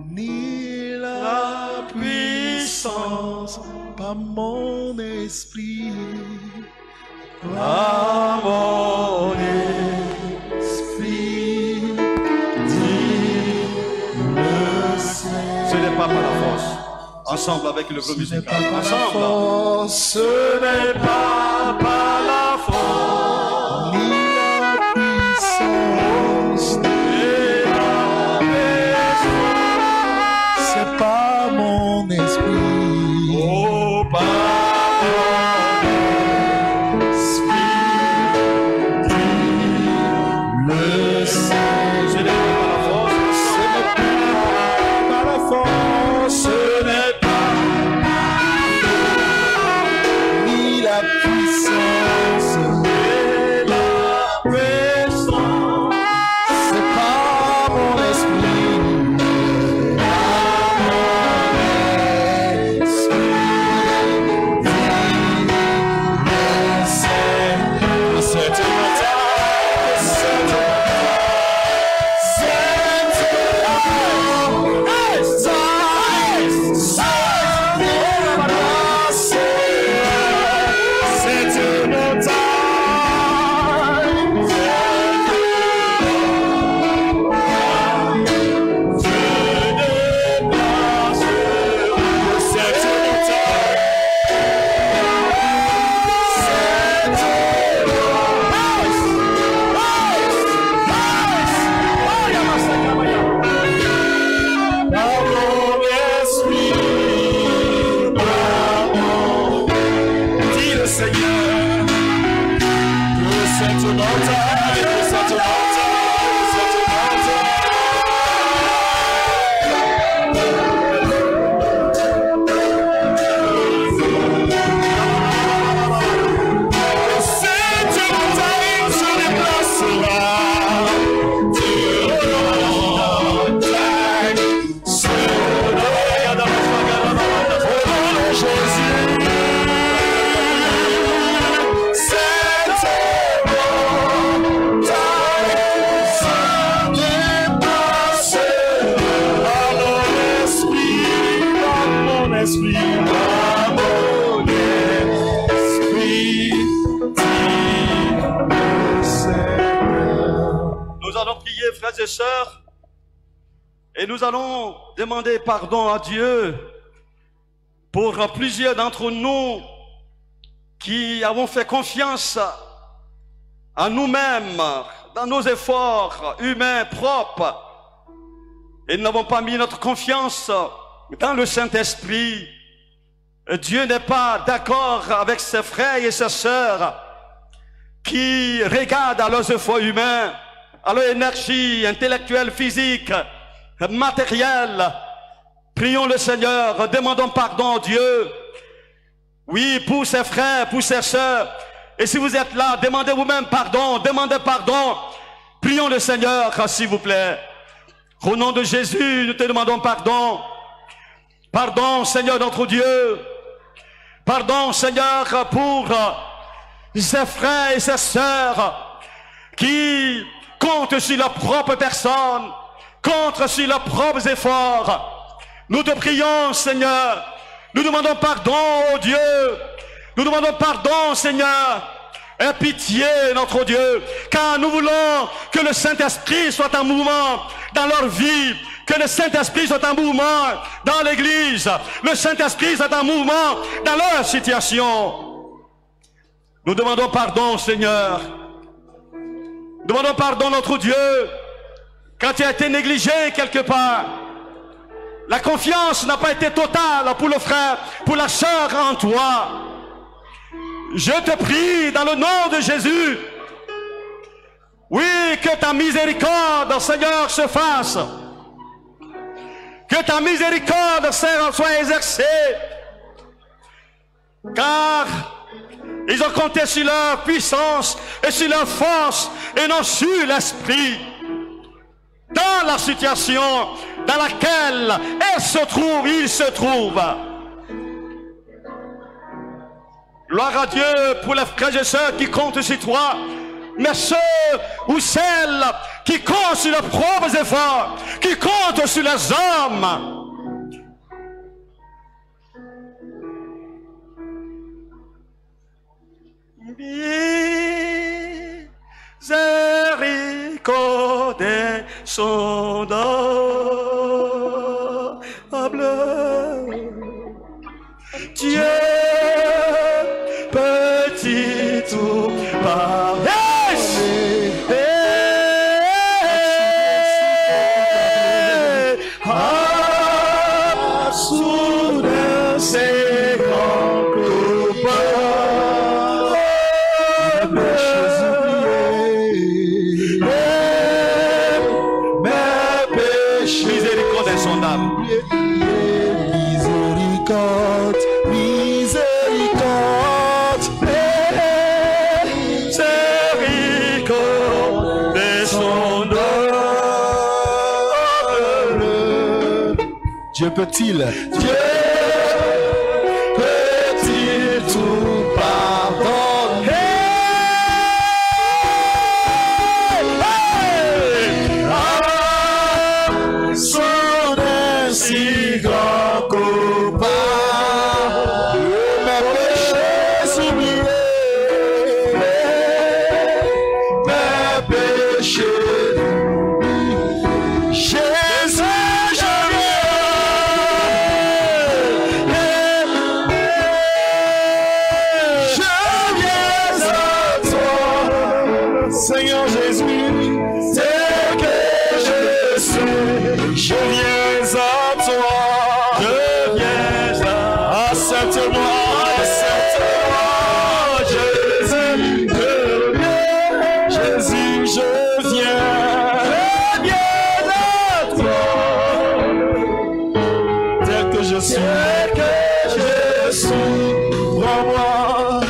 ni la puissance, par mon esprit, Par mon esprit, dit le Seigneur. Ce n'est pas par la force. Ensemble avec le groupe musical. Ensemble. Ce n'est pas par la force, ni la puissance, ni la puissance, c'est par Saint-Esprit, à mon esprit, dis-le, Seigneur. Nous allons prier, frères et sœurs, et nous allons demander pardon à Dieu pour plusieurs d'entre nous qui avons fait confiance à nous-mêmes dans nos efforts humains propres et nous n'avons pas mis notre confiance dans le Saint-Esprit. Dieu n'est pas d'accord avec ses frères et ses sœurs qui regardent à leurs efforts humains, à leur énergie intellectuelle, physique, matérielle. Prions le Seigneur, demandons pardon à Dieu. Oui, pour ses frères, pour ses sœurs. Et si vous êtes là, demandez vous-même pardon, demandez pardon. Prions le Seigneur, s'il vous plaît. Au nom de Jésus, nous te demandons pardon. Pardon, Seigneur notre Dieu. Pardon, Seigneur, pour ses frères et ses sœurs qui comptent sur leur propre personne, comptent sur leurs propres efforts. Nous te prions, Seigneur. Nous demandons pardon, oh Dieu. Nous demandons pardon, Seigneur. Aie pitié, notre Dieu, car nous voulons que le Saint-Esprit soit en mouvement dans leur vie, que le Saint-Esprit soit en mouvement dans l'Église, le Saint-Esprit soit en mouvement dans leur situation. Nous demandons pardon, Seigneur. Nous demandons pardon, notre Dieu, quand tu as été négligé quelque part. La confiance n'a pas été totale pour le frère, pour la sœur en toi. Je te prie dans le nom de Jésus. Oui, que ta miséricorde, Seigneur, se fasse. Que ta miséricorde, Seigneur, soit exercée. Car ils ont compté sur leur puissance et sur leur force et non sur l'esprit. Dans la situation dans laquelle elle se trouve, il se trouve. Gloire à Dieu pour les frères et sœurs qui comptent sur toi. Mais ceux ou celles qui comptent sur leurs propres efforts, qui comptent sur les hommes. Miséricorde sondable, Dieu petit tout pardonner. Soudain c'est grand coupable, mes péchés, miséricorde insondable. Miséricorde, miséricorde, miséricorde insondable. Dieu peut-il, Dieu peut-il tout pardonner? Son ainsi grand coupable, mes péchés oubliés, mes péchés. Jésus, je viens à toi, Seigneur Jésus, tel que je suis, je viens à toi, je viens accepte-moi, Jésus, Jésus, je viens à toi, tel que je suis, prends-moi.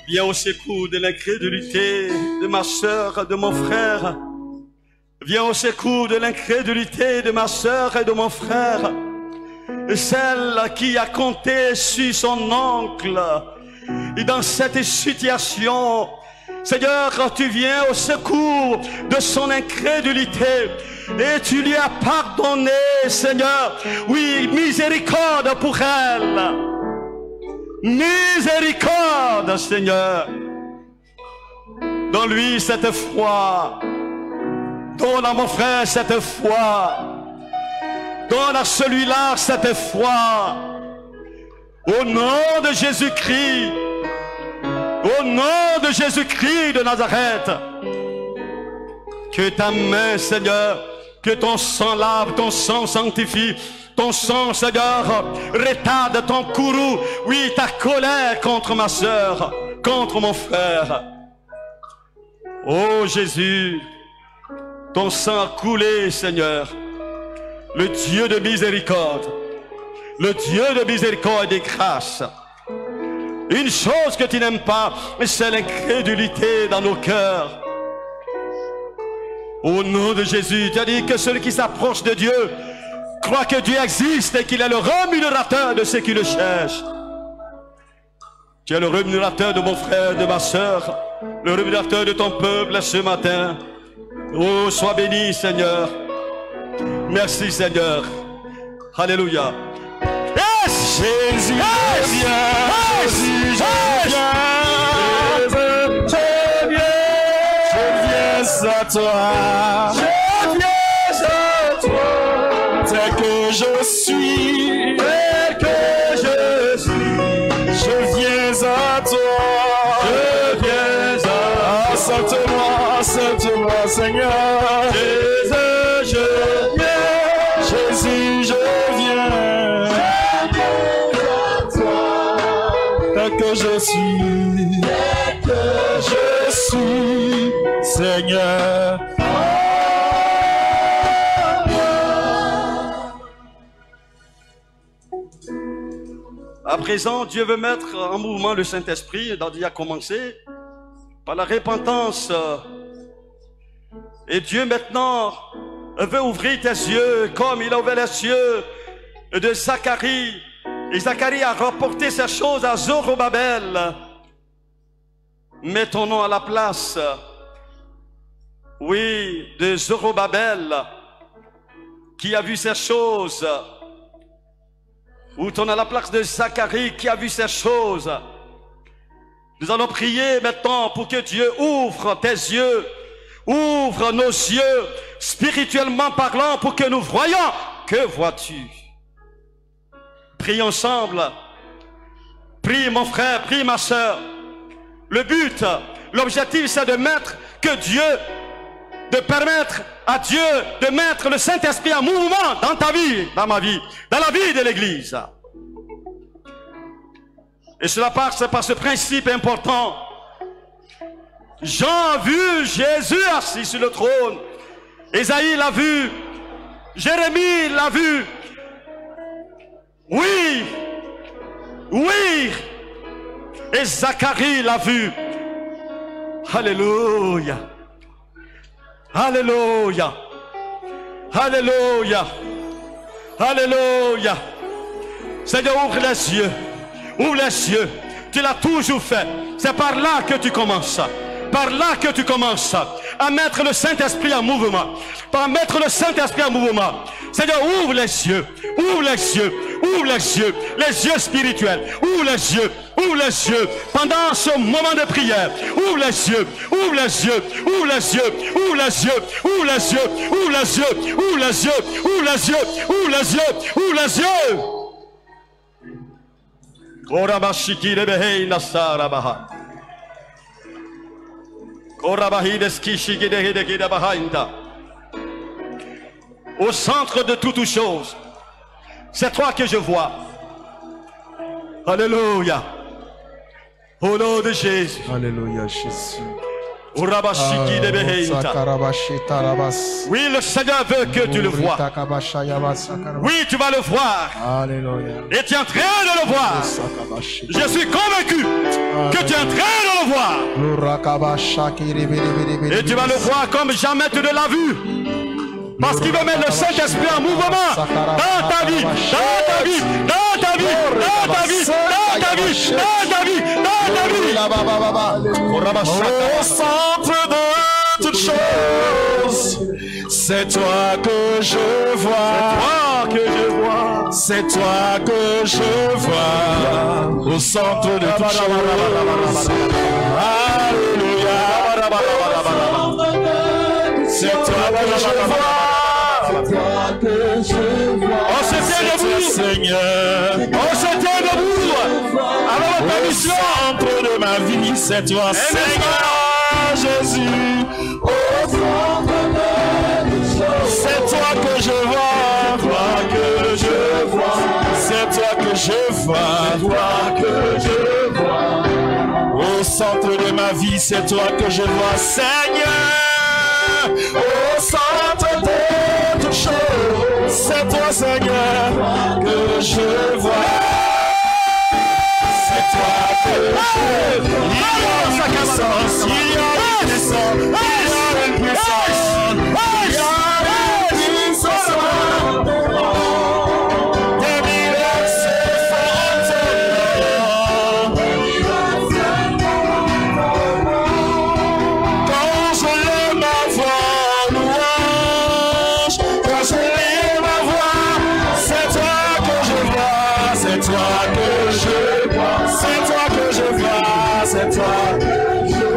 Viens au secours de l'incrédulité de ma sœur, de mon frère. Viens au secours de l'incrédulité de ma sœur et de mon frère. Celle qui a compté sur son oncle. Et dans cette situation, Seigneur, tu viens au secours de son incrédulité. Et tu lui as pardonné, Seigneur. Oui, miséricorde pour elle. Miséricorde, Seigneur. Donne-lui cette foi. Donne à mon frère cette foi. Donne à celui-là cette foi. Au nom de Jésus-Christ. Au nom de Jésus-Christ de Nazareth. Que ta main, Seigneur, que ton sang lave, ton sang sanctifie. Ton sang, Seigneur, retarde ton courroux. Oui, ta colère contre ma soeur, contre mon frère. Oh Jésus, ton sang a coulé, Seigneur. Le Dieu de miséricorde. Le Dieu de miséricorde et de grâce. Une chose que tu n'aimes pas, c'est l'incrédulité dans nos cœurs. Au nom de Jésus, tu as dit que celui qui s'approche de Dieu croit que Dieu existe et qu'il est le rémunérateur de ceux qui le cherchent. Tu es le rémunérateur de mon frère, de ma soeur, le rémunérateur de ton peuple ce matin. Oh, sois béni, Seigneur. Merci, Seigneur. Alléluia. Yes! Jésus, je viens. Jésus, je viens. Je viens à toi. Je viens à toi. Tel que je suis. Tel que je suis. Je viens à toi. Je viens à toi. Accepte-moi, Seigneur. Jésus, je viens. Jésus, je viens. Tel que je suis, tel que je suis, Seigneur. À présent, Dieu veut mettre en mouvement le Saint-Esprit, il a commencé par la repentance. Et Dieu maintenant veut ouvrir tes yeux comme il a ouvert les yeux de Zacharie. Et Zacharie a rapporté ces choses à Zorobabel. Mettons-nous à la place, oui, de Zorobabel, qui a vu ces choses. Ou tourne à la place de Zacharie, qui a vu ces choses. Nous allons prier maintenant pour que Dieu ouvre tes yeux, ouvre nos yeux, spirituellement parlant, pour que nous voyions. Que vois-tu? Prie ensemble. Prie mon frère, prie ma soeur. Le but, l'objectif, c'est de mettre que Dieu, de permettre à Dieu de mettre le Saint-Esprit en mouvement dans ta vie, dans ma vie, dans la vie de l'Église. Et cela passe par ce principe important. Jean a vu Jésus assis sur le trône. Ésaïe l'a vu. Jérémie l'a vu. Oui, oui, et Zacharie l'a vu. Alléluia, alléluia, alléluia, alléluia. Seigneur, ouvre les yeux, ouvre les yeux. Tu l'as toujours fait. C'est par là que tu commences. Par là que tu commences à mettre le Saint-Esprit en mouvement. Par mettre le Saint-Esprit en mouvement. Seigneur, ouvre les yeux, ouvre les yeux, ouvre les yeux spirituels, ouvre les yeux, pendant ce moment de prière, ouvre les yeux, ouvre les yeux, ouvre les yeux, ouvre les yeux, ouvre les yeux, ouvre les yeux, ouvre les yeux, ouvre les yeux, ouvre les yeux, ouvre les yeux. Korabashiki rebehei nasarabaha. Au centre de toutes choses, c'est toi que je vois. Alléluia. Au nom de Jésus. Alléluia, Jésus. Oui, le Seigneur veut que tu le vois. Oui, tu vas le voir. Alléluia. Et tu es en train de le voir. Je suis convaincu que tu es en train de le voir. Et tu vas le voir comme jamais tu ne l'as vu. Parce qu'il veut mettre le Saint-Esprit en mouvement dans ta vie, dans ta vie, dans ta vie, dans ta vie, dans ta vie, dans ta vie, dans ta vie. Au centre de toutes choses, C'est toi que je vois. C'est toi que je vois. Au centre de toute chose. Alléluia. C'est toi que je vois. On se tient debout, Seigneur. On se tient debout. Alors la permission. Au centre de ma vie, c'est toi, Seigneur Jésus. Au centre de c'est toi que je vois, toi que je vois. C'est toi que je vois, toi que je vois. Au centre de ma vie, c'est toi que je vois, Seigneur. Au centre de toutes choses, c'est toi, Seigneur, que je vois. C'est toi que je vois.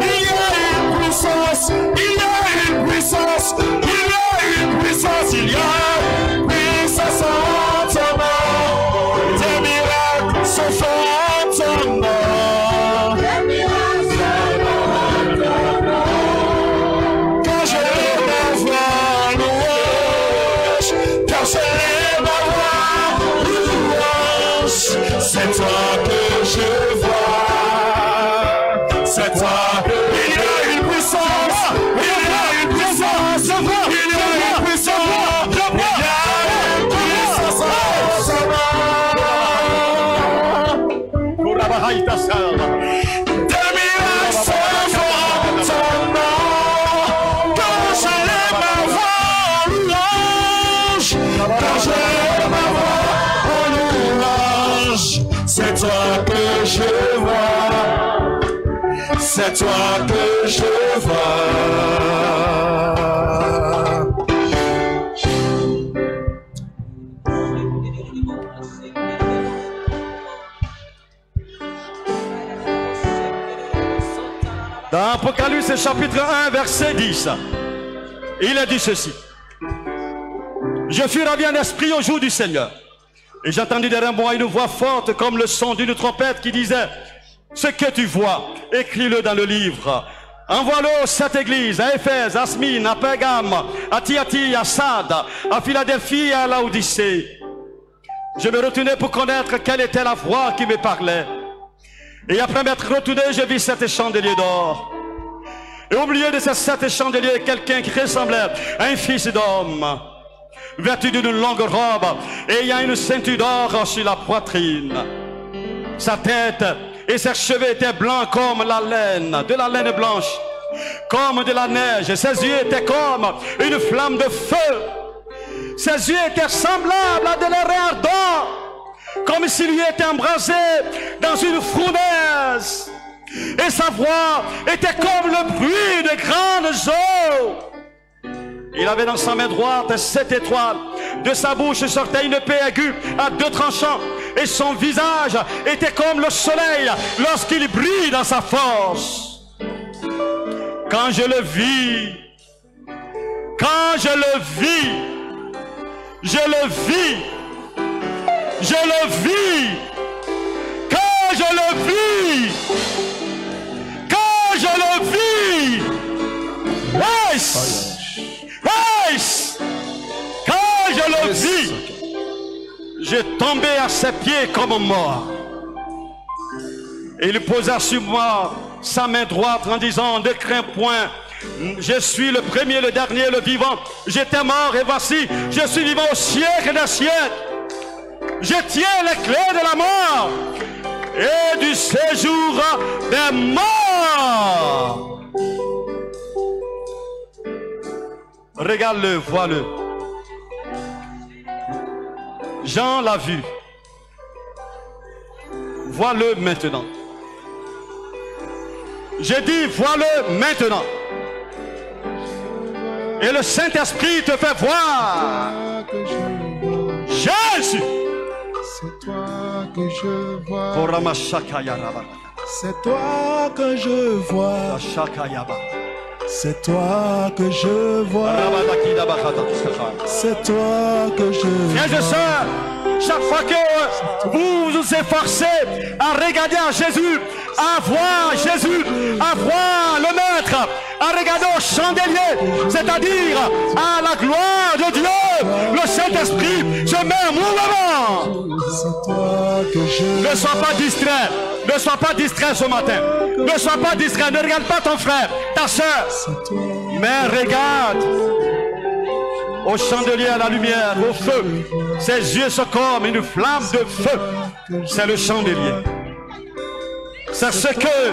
Il y a une puissance, il y a une puissance, il y a une puissance. C'est toi que je vois. Dans Apocalypse chapitre 1 verset 10, il a dit ceci. Je fus ravi en esprit au jour du Seigneur. Et j'entendis derrière moi une voix forte comme le son d'une trompette qui disait: ce que tu vois, écris-le dans le livre. Envoie-le aux 7 églises, à Éphèse, à Smyrne, à Pergame, à Thyatire, à Sardes, à Philadelphie et à Laodicée. Je me retournai pour connaître quelle était la voix qui me parlait. Et après m'être retourné, je vis 7 chandeliers d'or. Et au milieu de ces 7 chandeliers, quelqu'un qui ressemblait à un fils d'homme, vêtu d'une longue robe, et ayant une ceinture d'or sur la poitrine. Sa tête et ses cheveux étaient blancs comme la laine, de la laine blanche, comme de la neige. Ses yeux étaient comme une flamme de feu. Ses yeux étaient semblables à de l'airain ardent, comme s'il lui était embrasé dans une fournaise. Et sa voix était comme le bruit de grandes eaux. Il avait dans sa main droite 7 étoiles. De sa bouche sortait une épée aiguë à 2 tranchants. Et son visage était comme le soleil lorsqu'il brille dans sa force. Quand je le vis, quand je le vis, je le vis, je le vis, quand je le vis, quand je le vis, quand je le vis, j'ai tombé à ses pieds comme mort. Et il posa sur moi sa main droite en disant: ne crains point, je suis le premier, le dernier, le vivant. J'étais mort et voici, je suis vivant au siècle des siècles. Je tiens les clés de la mort et du séjour des morts. Regarde-le, vois-le. Jean l'a vu. Vois-le maintenant. J'ai dit, vois-le maintenant. Et le Saint-Esprit te fait voir. Jésus. C'est toi que je vois. C'est toi que je vois. C'est toi que je vois. C'est toi que je vois. Frères et sœurs, chaque fois que vous vous efforcez à regarder à Jésus, à voir Jésus, à voir le Maître, à regarder au chandelier, c'est-à-dire à la gloire de Dieu, le Saint-Esprit se met en mouvement. C'est toi que je vois. Ne sois pas distrait. Ne sois pas distrait ce matin. Ne sois pas distrait. Ne regarde pas ton frère, ta soeur. Mais regarde au chandelier, à la lumière, au feu. Ses yeux sont comme une flamme de feu. C'est le chandelier. C'est ce que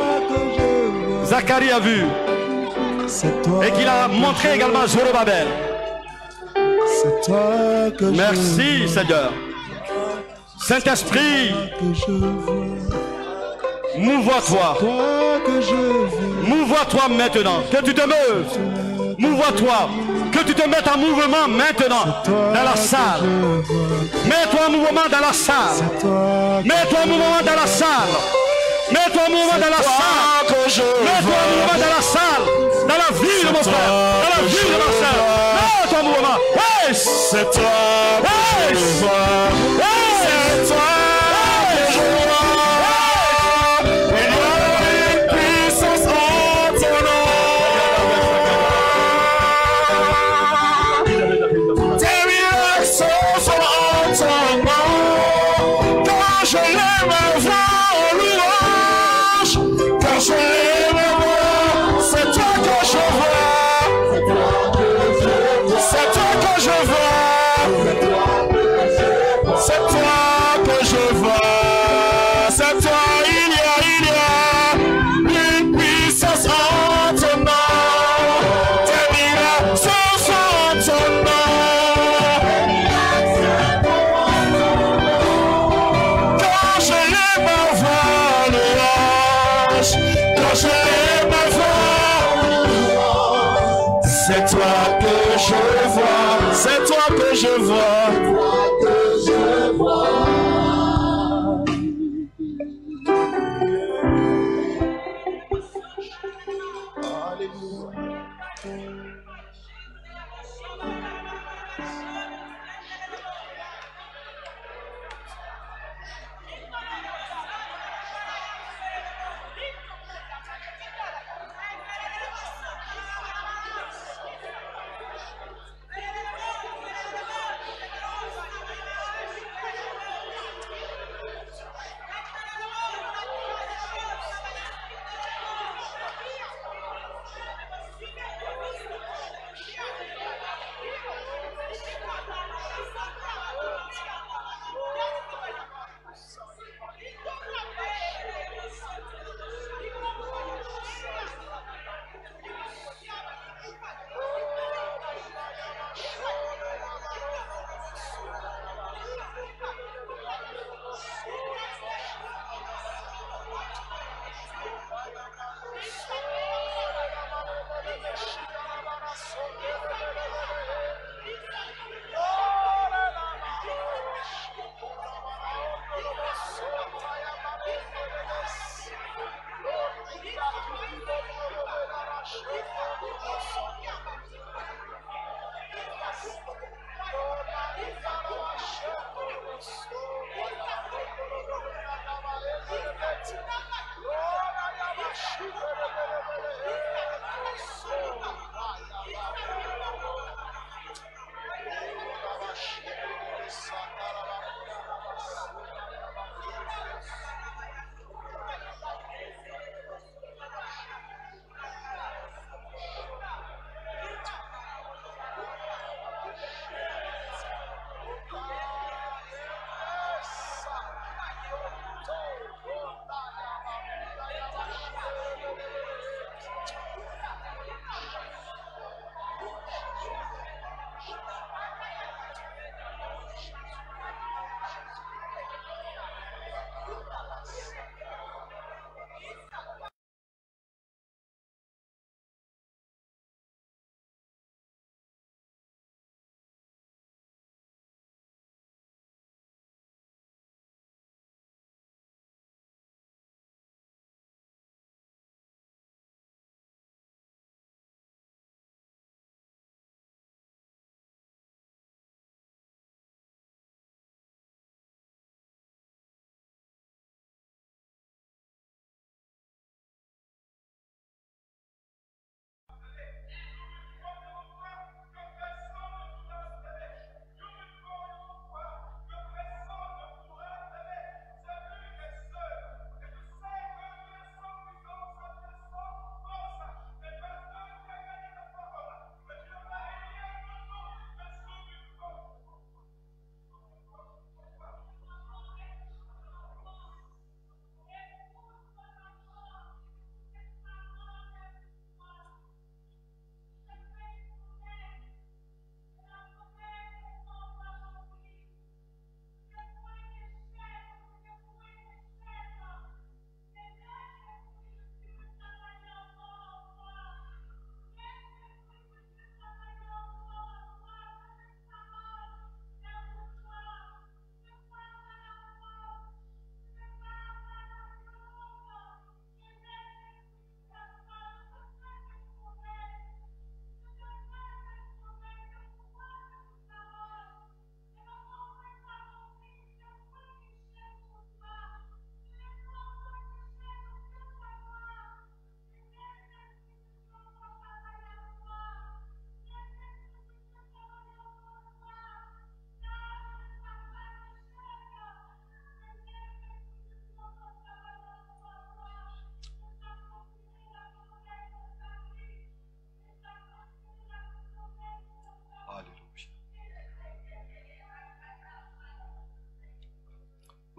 Zacharie a vu. Et qu'il a montré également à Zorobabel. Merci Seigneur. Saint-Esprit, mouvoie-toi. Mouvoie-toi maintenant. Que tu te meuves. Mouvoie-toi. Que tu te mettes en mouvement maintenant dans la salle. Mets-toi en mouvement dans la salle. Mets-toi en mouvement dans la salle. Mets-toi en mouvement dans la salle. Mets-toi en mouvement dans la salle. Dans la vie de mon frère. Dans la vie de ma soeur. Mets-toi en mouvement. Hey! C'est toi que je vois. C'est toi que je vois. Il y a une puissance en ton nom. Tes miracles sont en ton nom. Quand je lève ma voix en louange, quand je lève ma voix, c'est toi que je vois. C'est toi que je vois. C'est toi que je vois. C'est toi, il y a une puissance en ton nom. Tes miracles sont en ton nom. Quand je lève ma voix en louange, quand je lève ma voix, c'est toi que je vois. C'est toi que je vois.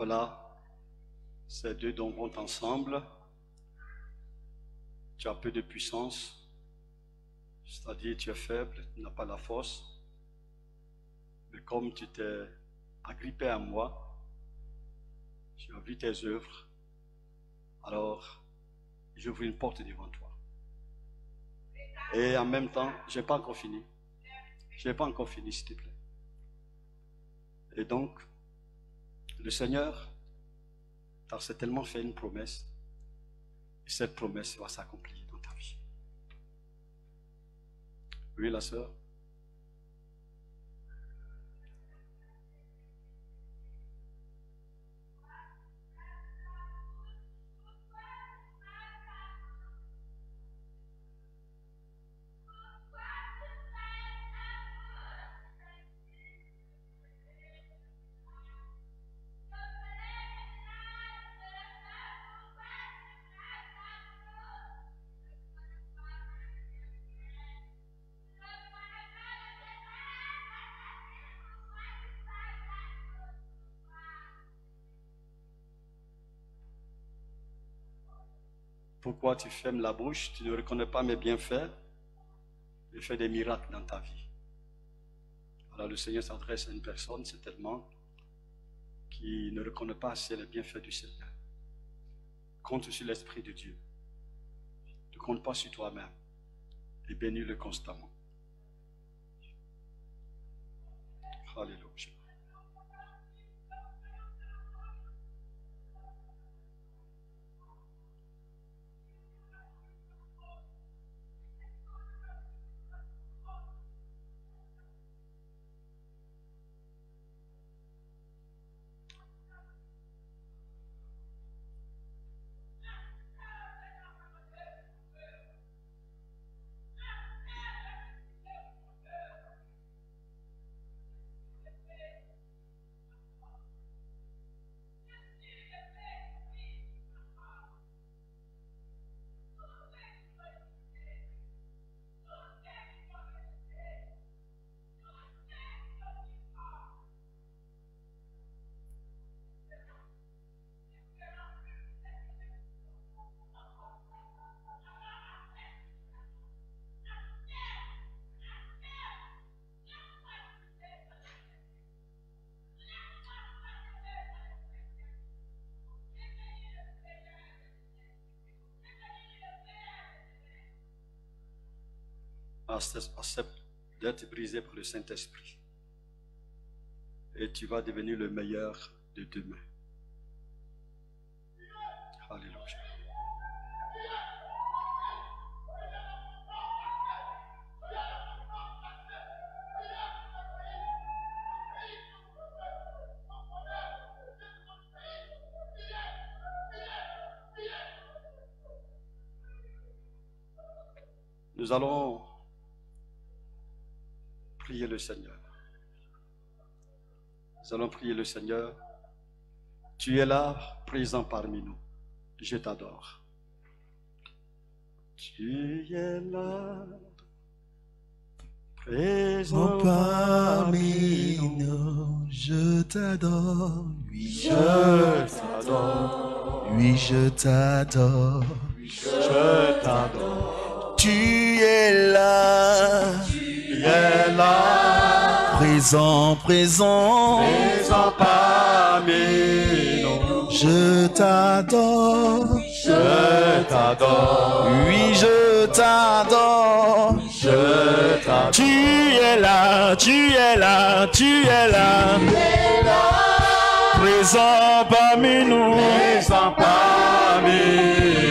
Voilà, ces deux dons vont ensemble. Tu as peu de puissance, c'est-à-dire tu es faible, tu n'as pas la force. Mais comme tu t'es agrippé à moi, tu as vu tes œuvres, alors j'ouvre une porte devant toi. Et en même temps, je n'ai pas encore fini. Je n'ai pas encore fini, s'il te plaît. Et donc, le Seigneur t'a certainement fait une promesse. Et cette promesse va s'accomplir dans ta vie. Oui, la sœur? Pourquoi tu fermes la bouche? Tu ne reconnais pas mes bienfaits? Je fais des miracles dans ta vie. Alors le Seigneur s'adresse à une personne certainement qui ne reconnaît pas assez les bienfaits du Seigneur. Compte sur l'Esprit de Dieu. Ne compte pas sur toi-même. Et bénis-le constamment. Alléluia. Accepte d'être brisé par le Saint-Esprit. Et tu vas devenir le meilleur de demain. Alléluia. Nous allons prier le Seigneur. Nous allons prier le Seigneur. Tu es là, présent parmi nous. Je t'adore. Tu es là, présent parmi nous. Je t'adore. Oui, je t'adore. Oui, je t'adore. Je t'adore. Tu es là. Tu es là, Présent, présent. présent parmi nous. Je t'adore. Je t'adore. Oui, je t'adore. Je t'adore. Tu es là, tu es là, tu es là. Présent parmi nous. Présent parmi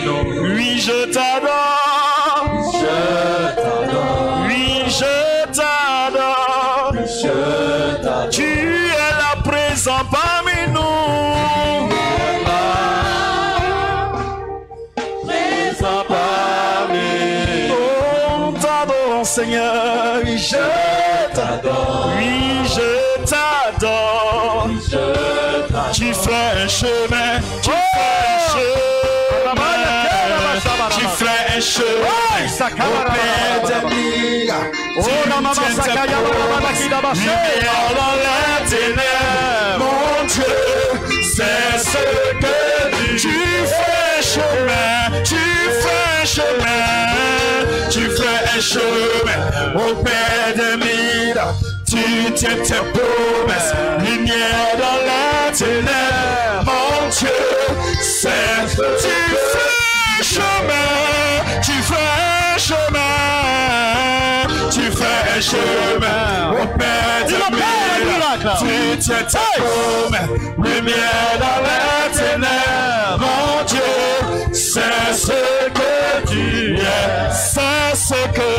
nous. Oui, je t'adore. Je t'adore. Oui, je t'adore. Je t'adore. Tu es là, présent parmi nous. Présent parmi nous. Oh, t'adore, Seigneur. Oui, je t'adore. Oui, je t'adore. Je t'adore. Tu fais un chemin. Tu fais un chemin. Tu fais un chemin. Au Père d'ennemi. Lumière dans les ténèbres. Mon Dieu, c'est ce que tu fais chemin, tu fais chemin, tu fais un chemin au Père des mille. Tu tiens tes promesses, lumière dans la ténèbre, mon Dieu, c'est tu fais chemin, tu fais chemin, tu fais chemin au Père des mille. Tu tiens tes promesses, lumière dans la ténèbre, mon Dieu, c'est ce que tu es, c'est ce que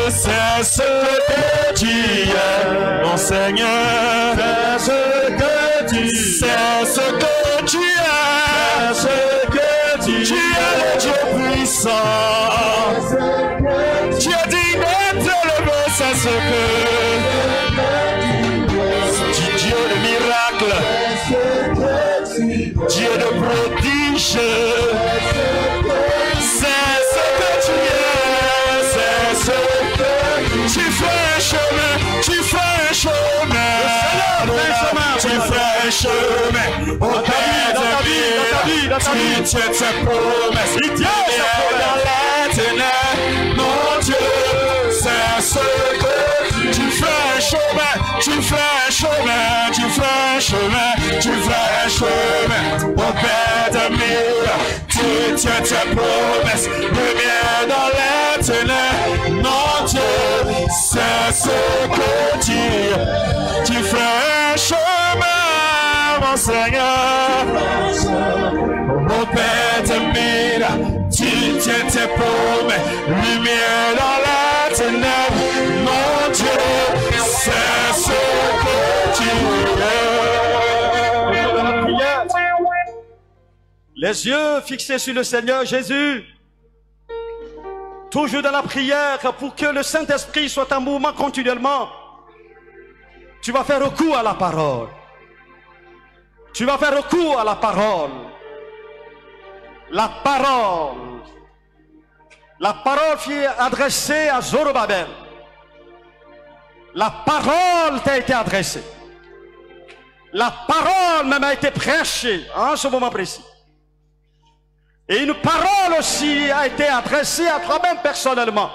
tu es, mon Seigneur, c'est ce que tu es, c'est ce que tu es, c'est ce que tu es le Dieu puissant, tu as dit d'être élevé, c'est ce que Dieu de miracle, Dieu de prodige, c'est ce que tu es, c'est ce que tu fais chemin, tu fais chemin, tu fais chemin, au Père de vie, tu tiens tes promesses, il tient dans la ténèbre, mon Dieu, c'est ce que tu fais chemin, tu fais chemin, tu fais chemin, tu fais chemin, au Père de vie, tu tiens tes promesses, lumière dans la ténèbre, mon Dieu, c'est ce que tu fais chemin, mon Seigneur, mon Père de mille, tu tiens tes promesses, lumière dans la ténèbre, mon Dieu, c'est ce que tu es. Les yeux fixés sur le Seigneur Jésus, toujours dans la prière pour que le Saint-Esprit soit en mouvement continuellement. Tu vas faire recours à la parole. Tu vas faire recours à la parole. La parole. La parole fut adressée à Zorobabel. La parole t'a été adressée. La parole même a été prêchée en ce moment précis. Et une parole aussi a été adressée à toi-même personnellement.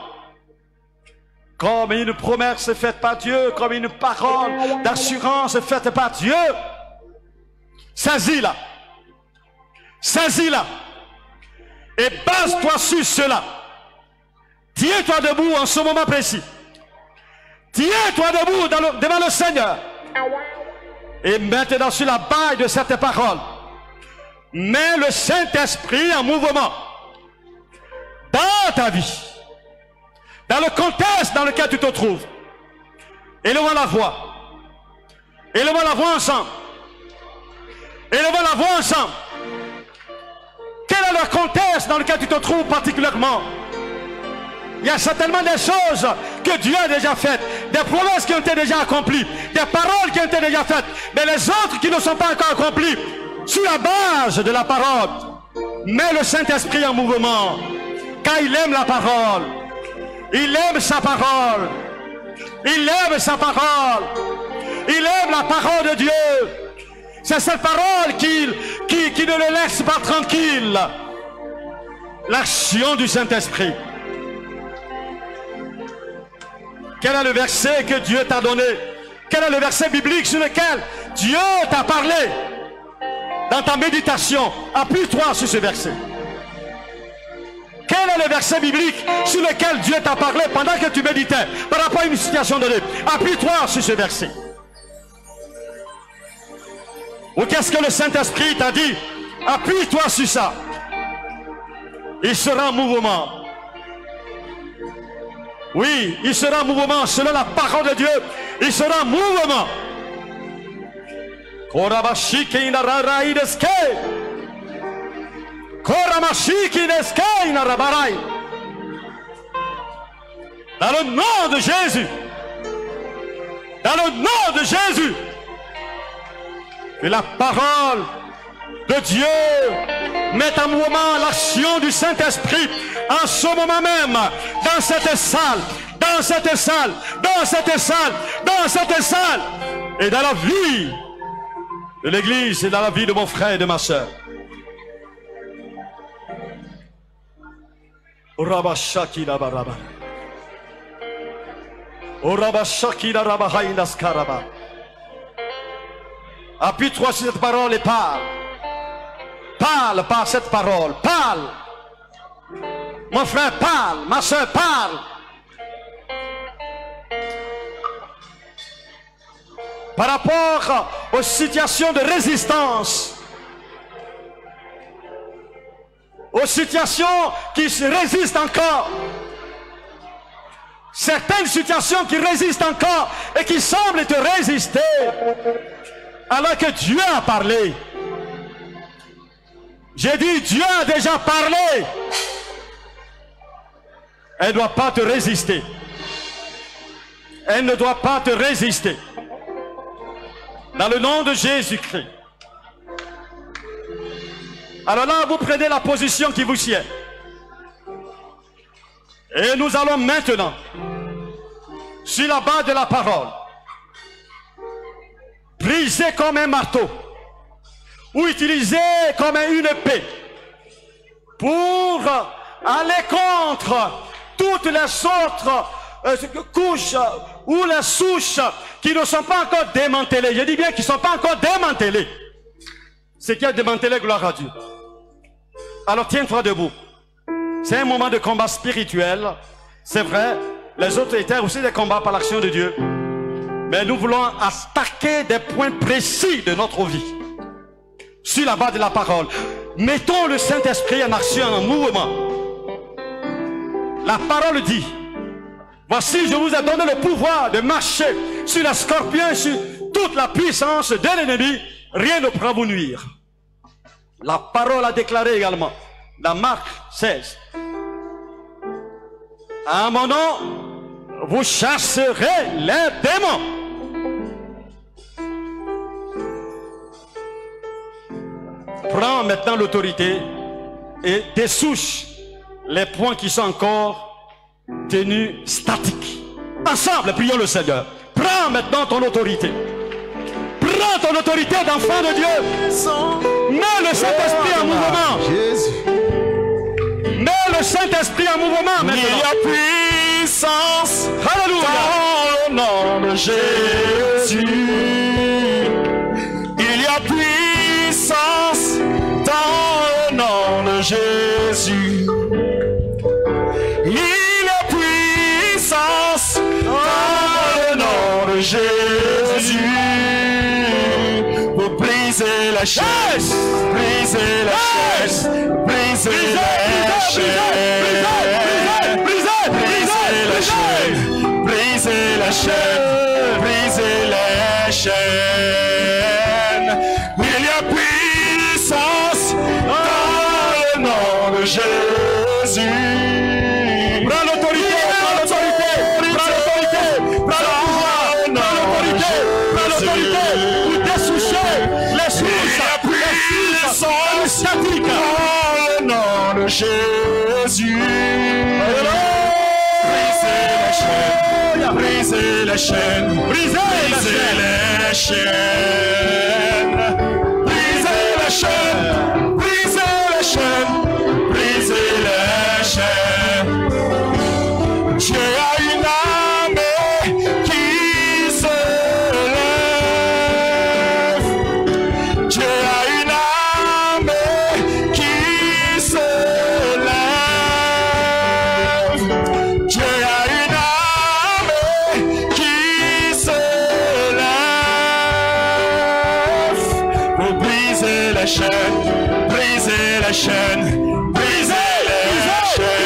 Comme une promesse faite par Dieu, comme une parole d'assurance faite par Dieu. Saisis-la. Saisis-la. Et base-toi sur cela. Tiens-toi debout en ce moment précis. Tiens-toi debout devant le Seigneur. Et maintenant sur la base de cette parole, mets le Saint-Esprit en mouvement dans ta vie, dans le contexte dans lequel tu te trouves. Élevons la voix. Élevons la voix ensemble. Élevons la voix ensemble. Quel est le contexte dans lequel tu te trouves particulièrement? Il y a certainement des choses que Dieu a déjà faites, des promesses qui ont été déjà accomplies, des paroles qui ont été déjà faites, mais les autres qui ne sont pas encore accomplies. Sur la base de la parole, mets le Saint-Esprit en mouvement, car il aime la parole. Il aime sa parole. Il aime sa parole. Il aime la parole de Dieu. C'est cette parole qui ne le laisse pas tranquille. L'action du Saint-Esprit. Quel est le verset que Dieu t'a donné? Quel est le verset biblique sur lequel Dieu t'a parlé? Dans ta méditation, appuie-toi sur ce verset. Quel est le verset biblique sur lequel Dieu t'a parlé pendant que tu méditais par rapport à une situation donnée? Appuie-toi sur ce verset. Ou qu'est-ce que le Saint-Esprit t'a dit? Appuie-toi sur ça. Il sera en mouvement. Oui, il sera en mouvement selon la parole de Dieu. Il sera en mouvement. Dans le nom de Jésus. Dans le nom de Jésus. Que la parole de Dieu met en mouvement l'action du Saint-Esprit en ce moment même, dans cette salle, dans cette salle, dans cette salle, dans cette salle, et dans la vie de l'église et dans la vie de mon frère et de ma soeur. Appuie-toi sur cette parole et parle. Parle par cette parole. Parle. Mon frère, parle. Ma soeur, parle. Par rapport aux situations de résistance, aux situations qui se résistent encore, certaines situations qui résistent encore et qui semblent te résister, alors que Dieu a parlé. J'ai dit, Dieu a déjà parlé. Elle ne doit pas te résister. Elle ne doit pas te résister. Dans le nom de Jésus-Christ. Alors là, vous prenez la position qui vous sied. Et nous allons maintenant, sur la base de la parole, briser comme un marteau, ou utiliser comme une épée, pour aller contre toutes les autres couches ou les souches qui ne sont pas encore démantelées. Je dis bien qu'ils ne sont pas encore démantelés. Ce qui est démantelé, gloire à Dieu. Alors tiens-toi debout. C'est un moment de combat spirituel. C'est vrai, les autres étaient aussi des combats par l'action de Dieu. Mais nous voulons attaquer des points précis de notre vie. Sur la base de la parole. Mettons le Saint-Esprit en action, en mouvement. La parole dit: voici, je vous ai donné le pouvoir de marcher sur les scorpions, sur toute la puissance de l'ennemi. Rien ne pourra vous nuire. La parole a déclaré également, dans Marc 16, à mon nom, vous chasserez les démons. Prends maintenant l'autorité et dessouche les points qui sont encore tenus statiques. Ensemble, prions le Seigneur. Prends maintenant ton autorité. Prends ton autorité d'enfant de Dieu. Mets le Saint-Esprit en mouvement. Mets le Saint-Esprit en mouvement maintenant. Il y a puissance. Alléluia. Dans le nom de Jésus. Il y a puissance dans le nom de Jésus. Il y a puissance dans le nom de Jésus. Pour briser la chaise, briser la chaise, briser la chaîne, briser la chaîne, briser la chaîne, briser la chaîne. Il y a puissance dans le nom de Jésus. Prends l'autorité, prends l'autorité, prends l'autorité, prends le pouvoir, prends l'autorité, prends l'autorité pour dessoucher les sources, les statiques. Dans le nom de Jésus. Briser la chaîne, briser la chaîne, briser la chaîne, briser la chaîne, briser la chaîne. Dieu a une armée qui se lève. Dieu a une armée qui se lève. Dieu a une armée qui se lève pour briser la chaîne, briser la chaîne, briser la chaîne.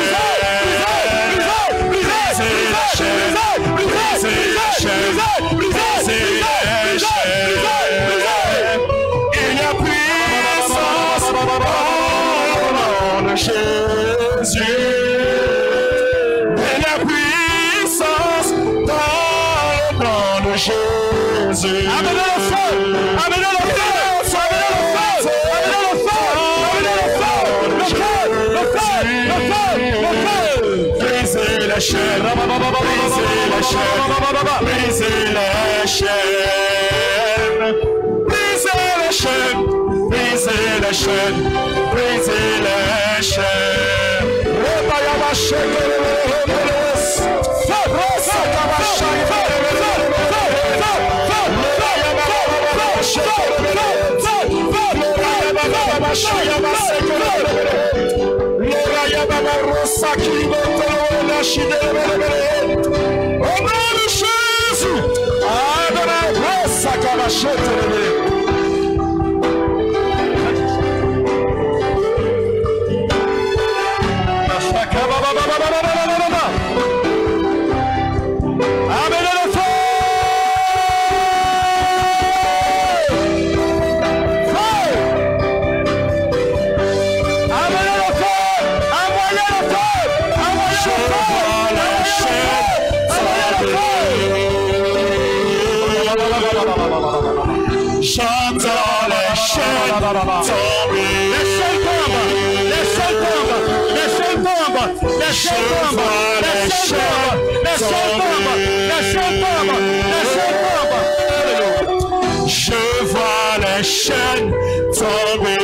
Il y a puissance dans le nom de Jésus. Il y a puissance dans le nom de Jésus. Amenez le feu, amenez le feu, amenez le feu, amenez le feu, amenez le feu, le feu, le feu, le feu. Brisez la chaîne, brisez la chaîne, brisez la chaîne, brisez la chaînes, briser les chaînes. Au nom de Jésus, j'entends les chaînes tomber. Les chaînes tombent, les chaînes tombent, les chaînes tombent, les chaînes tombent, les chaînes tombent, les chaînes tombent, les chaînes tombent, les chaînes tombent. Je vois les chaînes tomber.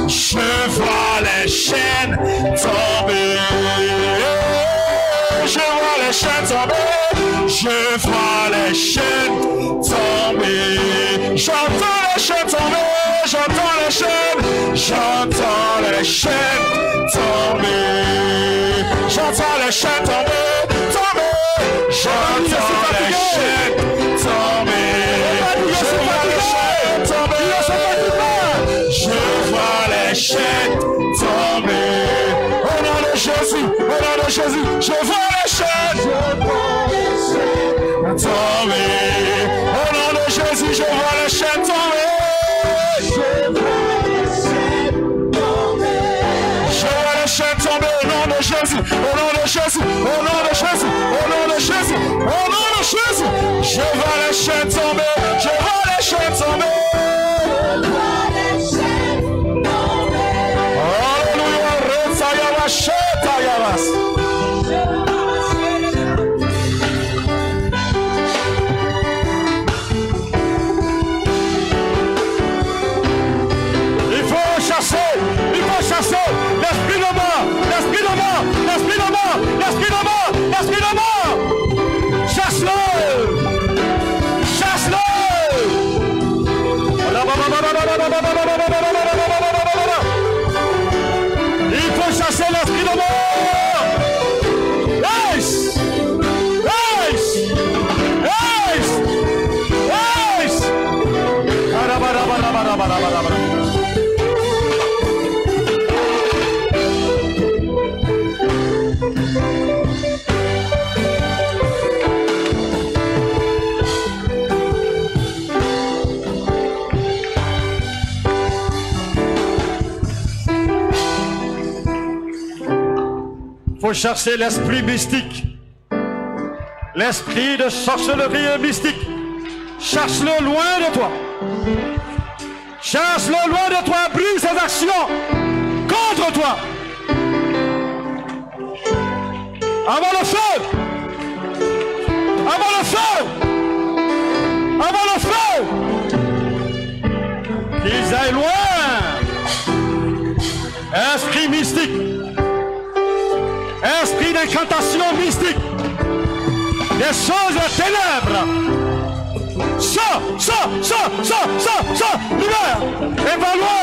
Je vois les chaînes tomber. Je vois les chaînes tomber. Je vois les chaînes tomber. J'entends les chaînes tomber. J'entends les chaînes. J'entends les chaînes tomber. J'entends les chaînes tomber. Tomber. J'entends les chaînes tomber. Je vois les chaînes tomber. Je vois les chaînes tomber. Au nom de Jésus. Au nom de Jésus. Je vois les chaînes tomber. Au nom de Jésus, je vois les chaînes tomber. Je vois les chaînes tomber. Au nom de Jésus, au nom de Jésus, au nom de Jésus, au nom de Jésus, au nom de Jésus. Je vois les chaînes tomber. Je vois les chaînes tomber. Alléluia. Il faut chasser l'esprit de mort, l'esprit de mort, l'esprit de mort, l'esprit de mort, l'esprit de mort. Chasse-le, chasse-le. Il faut chasser l'esprit de mort. Yes, yes, yes, yes. Faut chasser l'esprit mystique, l'esprit de sorcellerie et mystique. Chasse-le loin de toi. Chasse-le loin de toi. Brise ses actions contre toi. Avant le feu. Avant le feu. Avant le feu. Qu'ils aillent loin. Esprit mystique. Esprit d'incantation mystique. Des choses de ténèbres. Ça, libère. Évalue.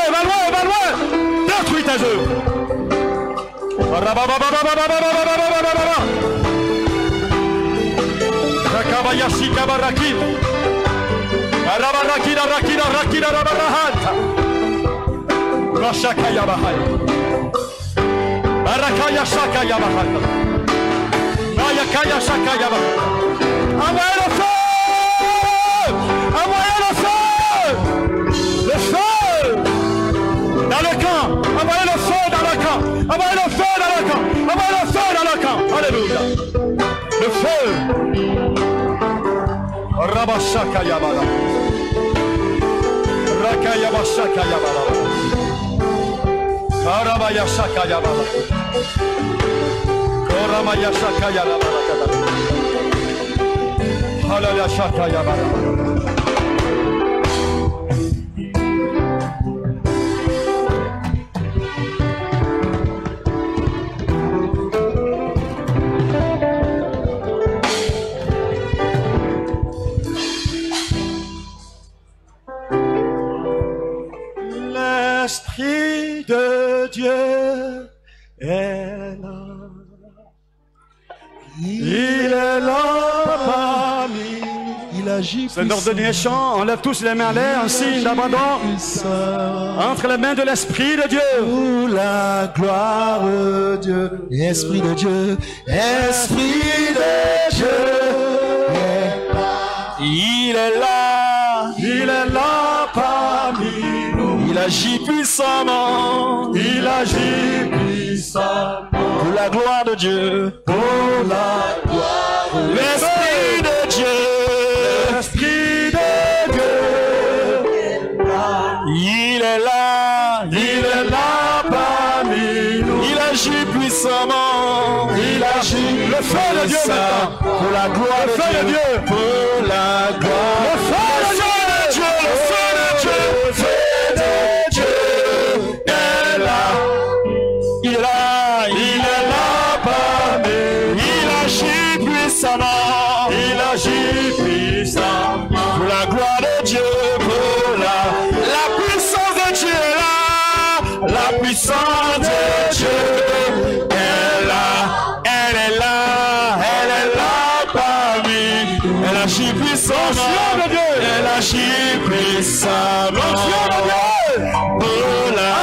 Détruis tes œuvres. Rakabayashi kabaraki. Arabaraki. Rashakaya bahai. Barakaya shakaya bahai. Ayakaya shakaya bahai. Envoyez le feu! Envoyez le feu! Le feu! Dans le camp! Envoyez le feu dans le camp! Envoyez le feu dans le camp! Envoyez le feu dans le camp! Alléluia! Le feu! Rabashaka yabala. Rakaya bashaka yabala. Karabaya shaka yabala. Koramaya shaka yabala. Hallelujah shaka yabala. Dieu est là. Il est là parmi nous. Il agit. C'est notre dernier chant. On lève tous les mains en l'air, un signe d'abandon entre les mains de l'Esprit de Dieu. Pour la gloire de Dieu, Esprit de Dieu, Esprit de Dieu. Il est là parmi nous. Il agit puissamment. Il agit puissamment. Pour la gloire de Dieu. Pour la gloire de Dieu. L'Esprit de Dieu. L'Esprit de Dieu. Il est là parmi nous. Il agit puissamment. Il agit. Le feu de Dieu maintenant. Pour la gloire de Dieu. Pour la gloire. Le feu de Dieu. Le feu de Dieu. Le feu de Dieu est là. Il est là parmi nous. Il agit puissamment. Il agit puissamment. Pour la gloire de Dieu. Pour la puissance de Dieu est là. La puissance de Dieu est là. Elle est là parmi nous. Elle agit puissamment. Elle agit puissamment. L'onction de Dieu.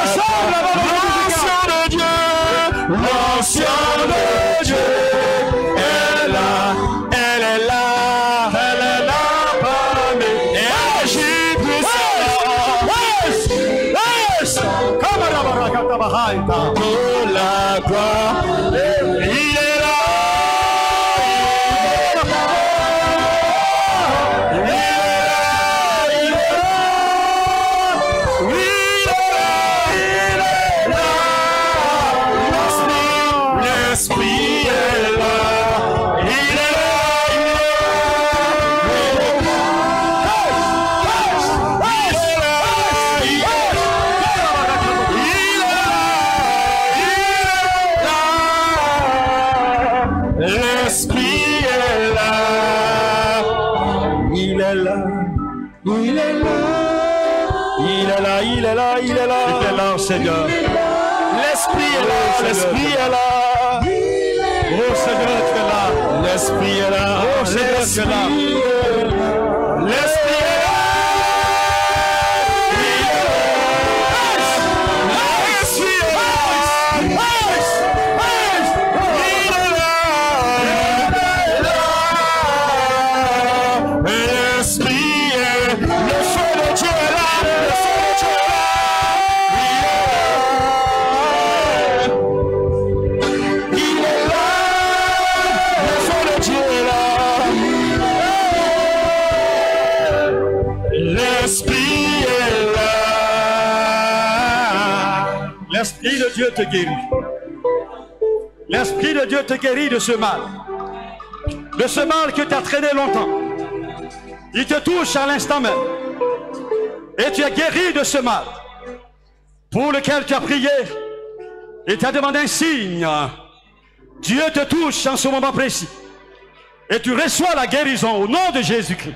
Ensemble, l'onction de Dieu. L'onction de Dieu est là. Elle est là parmi nous. Elle agit puissamment. Pour la gloire. Il est là. L'Esprit est là. Il est là. L'Esprit est là. Il est là. Il est là. Il est là. Il est là. Il est là. Il est là, Seigneur. L'Esprit est là. L'Esprit est là. Oh Seigneur, tu es là. L'Esprit est là. Oh Seigneur, tu es là. L'Esprit est là. L'Esprit de Dieu te guérit. L'Esprit de Dieu te guérit de ce mal. De ce mal que tu as traîné longtemps. Il te touche à l'instant même. Et tu es guéri de ce mal pour lequel tu as prié. Et tu as demandé un signe. Dieu te touche en ce moment précis. Et tu reçois la guérison au nom de Jésus-Christ.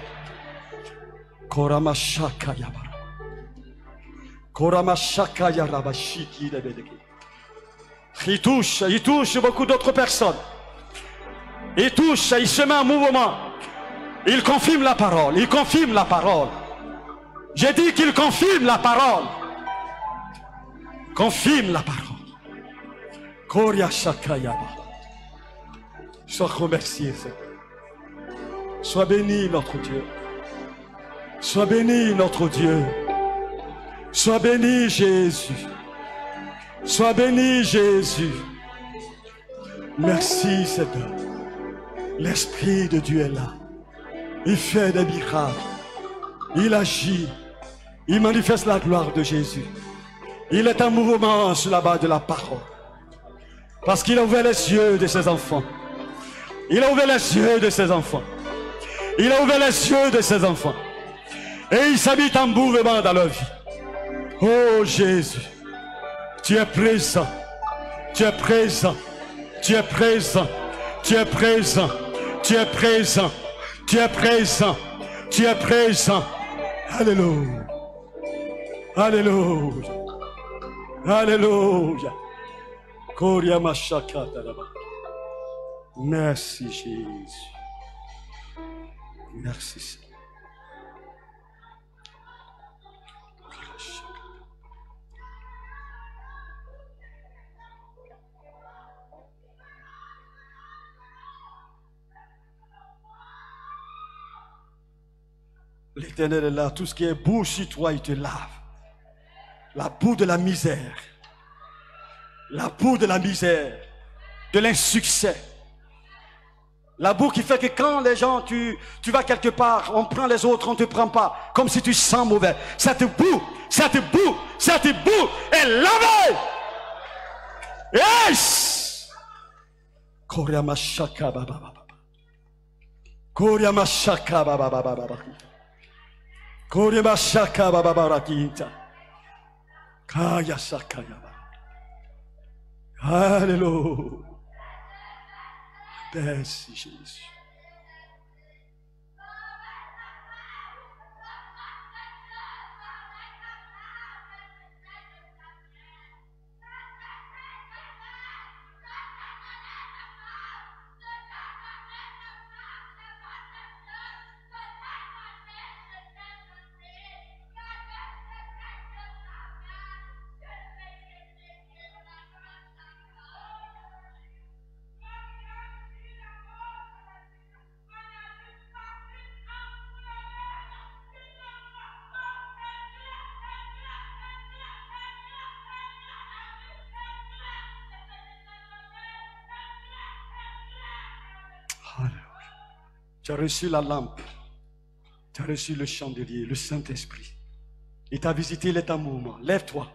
Il touche beaucoup d'autres personnes. Il touche, il se met en mouvement. Il confirme la parole. Il confirme la parole. J'ai dit qu'il confirme la parole. Confirme la parole. Sois remercié, Seigneur. Sois béni, notre Dieu. Sois béni, notre Dieu. Sois béni, Jésus. Sois béni, Jésus. Merci, Seigneur. L'Esprit de Dieu est là. Il fait des miracles. Il agit. Il manifeste la gloire de Jésus. Il est en mouvement sur la base de la parole. Parce qu'il a ouvert les yeux de ses enfants. Il a ouvert les yeux de ses enfants. Il a ouvert les yeux de ses enfants. Et il s'habite en mouvement dans leur vie. Oh Jésus, tu es présent. Tu es présent. Tu es présent. Tu es présent. Tu es présent. Tu es présent. Tu es présent. Alléluia. Alléluia. Alléluia. Koria Mashaka Taraba. Merci Jésus. Merci Seigneur. L'Éternel est là. Tout ce qui est boue sur toi, il te lave. La boue de la misère. La boue de la misère. De l'insuccès. La boue qui fait que quand les gens, tu vas quelque part, on prend les autres, on ne te prend pas. Comme si tu sens mauvais. Cette boue est lavée. Yes! Koria Mashaka Baba. Koria Mashaka Baba. Koria Mashaka Baba Rakita. Kaya Sakaya. Alléluia. Merci Jésus. Tu as reçu la lampe, tu as reçu le chandelier, le Saint-Esprit. Il t'a visité, il est un moment. Lève-toi,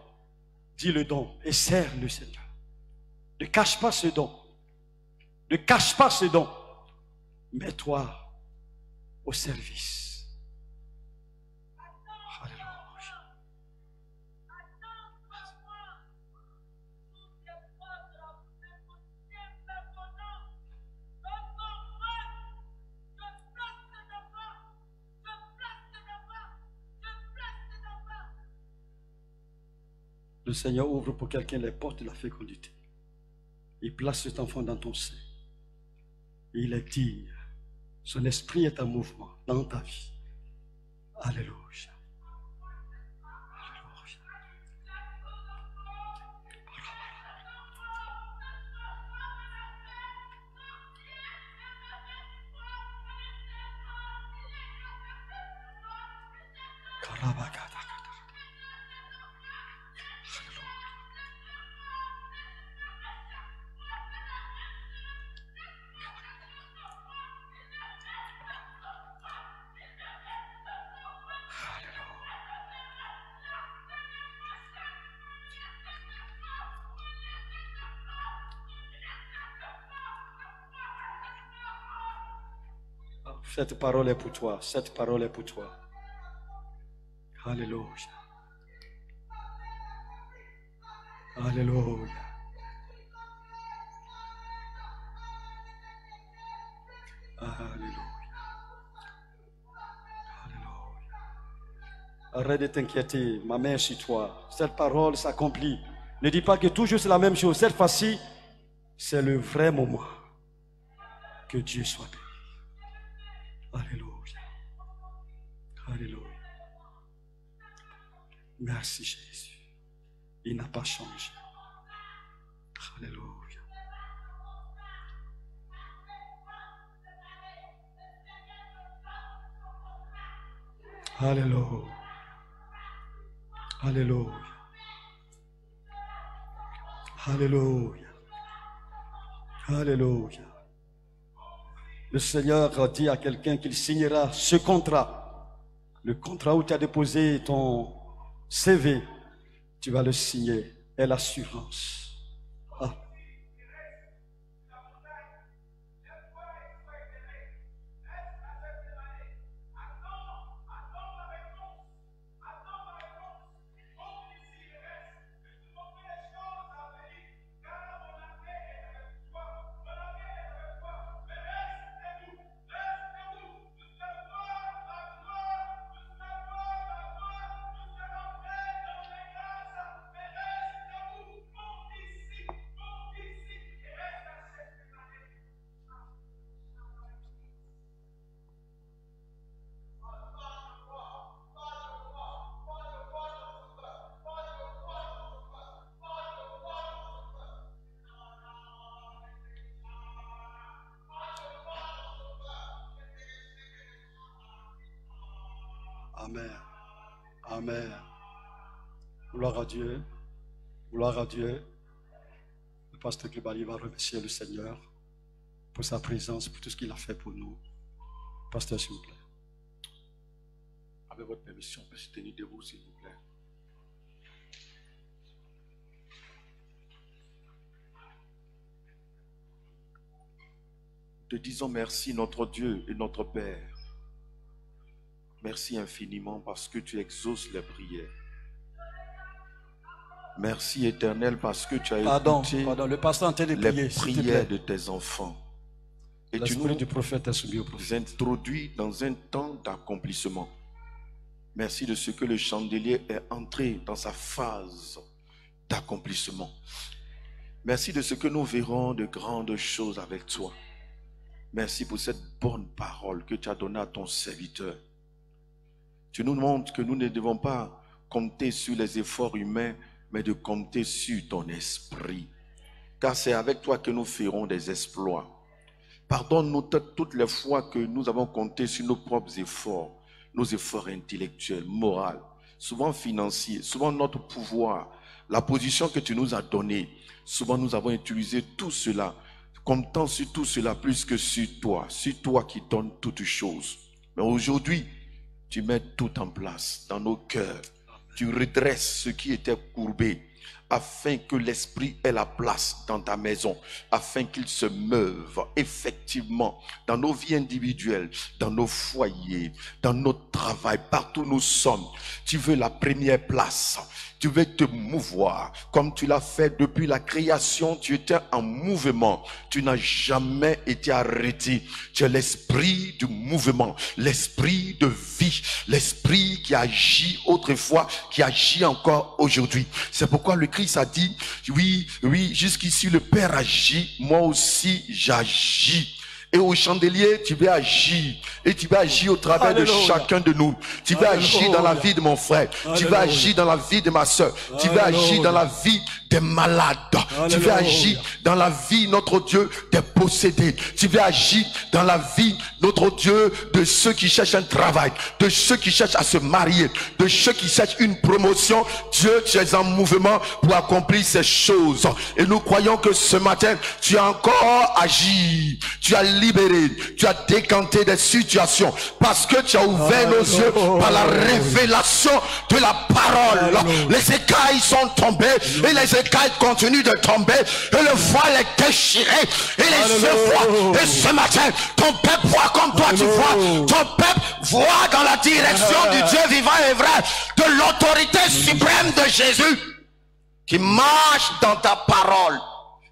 dis le don et sers le Seigneur. Ne cache pas ce don. Ne cache pas ce don. Mets-toi au service. Le Seigneur ouvre pour quelqu'un les portes de la fécondité. Il place cet enfant dans ton sein. Et il dit, son esprit est en mouvement dans ta vie. Alléluia. Alléluia. Cette parole est pour toi. Cette parole est pour toi. Alléluia. Alléluia. Alléluia. Arrête de t'inquiéter. Ma main est sur toi. Cette parole s'accomplit. Ne dis pas que toujours c'est la même chose. Cette fois-ci, c'est le vrai moment. Que Dieu soit béni. Alléluia. Alléluia. Merci Jésus. Il n'a pas changé. Alléluia. Alléluia. Alléluia. Alléluia. Alléluia. Le Seigneur a dit à quelqu'un qu'il signera ce contrat. Le contrat où tu as déposé ton CV, tu vas le signer. Et l'assurance. Ah. Amen. Amen. Gloire à Dieu. Gloire à Dieu. Le pasteur Klebali va remercier le Seigneur pour sa présence, pour tout ce qu'il a fait pour nous. Pasteur, s'il vous plaît. Avec votre permission, peut-être se tenir debout, s'il vous plaît. Te disons merci, notre Dieu et notre Père. Merci infiniment parce que tu exauces les prières. Merci Éternel parce que tu as écouté le pasteur est en train de les prier, prières de tes enfants. Et tu nous du prophète est soumis au prophète. introduis dans un temps d'accomplissement. Merci de ce que le chandelier est entré dans sa phase d'accomplissement. Merci de ce que nous verrons de grandes choses avec toi. Merci pour cette bonne parole que tu as donnée à ton serviteur. Tu nous montres que nous ne devons pas compter sur les efforts humains, mais de compter sur ton esprit. Car c'est avec toi que nous ferons des exploits. Pardonne-nous toutes les fois que nous avons compté sur nos propres efforts, nos efforts intellectuels, moraux, souvent financiers, souvent notre pouvoir, la position que tu nous as donnée. Souvent nous avons utilisé tout cela, comptant sur tout cela plus que sur toi qui donnes toutes choses. Mais aujourd'hui, tu mets tout en place dans nos cœurs. Tu redresses ce qui était courbé, afin que l'esprit ait la place dans ta maison, afin qu'il se meuve effectivement dans nos vies individuelles, dans nos foyers, dans notre travail, partout où nous sommes. Tu veux la première place. Tu veux te mouvoir comme tu l'as fait depuis la création. Tu étais en mouvement. Tu n'as jamais été arrêté. Tu es l'esprit du mouvement, l'esprit de vie, l'esprit qui agit autrefois, qui agit encore aujourd'hui. C'est pourquoi le Christ a dit, oui, jusqu'ici le Père agit, moi aussi j'agis. Et au chandelier, tu vas agir. Et tu vas agir au travers de chacun de nous. Tu vas agir dans la vie de mon frère. Tu vas agir dans la vie de ma soeur. Tu vas agir dans la vie des malades. Tu vas agir dans la vie, notre Dieu, des possédés. Tu vas agir dans la vie, notre Dieu, de ceux qui cherchent un travail, de ceux qui cherchent à se marier, de ceux qui cherchent une promotion. Dieu, tu es en mouvement pour accomplir ces choses. Et nous croyons que ce matin, tu as encore agi. Tu as libéré, tu as décanté des situations parce que tu as ouvert nos yeux par la révélation de la parole. Les écailles sont tombées et les écailles continuent de tomber et le voile est déchiré et les yeux voient. Et ce matin, ton peuple voit comme toi tu vois. Ton peuple voit dans la direction du Dieu vivant et vrai, de l'autorité suprême de Jésus qui marche dans ta parole.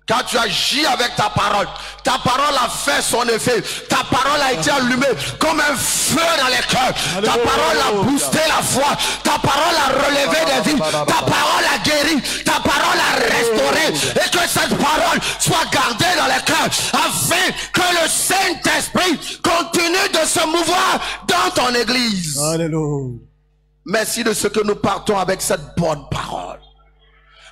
Quand tu agis avec ta parole a fait son effet. Ta parole a été allumée comme un feu dans les cœurs. Ta parole a boosté la foi. Ta parole a relevé des vies. Ta parole a guéri. Ta parole a restauré. Et que cette parole soit gardée dans les cœurs afin que le Saint-Esprit continue de se mouvoir dans ton église. Alléluia. Merci de ce que nous partons avec cette bonne parole.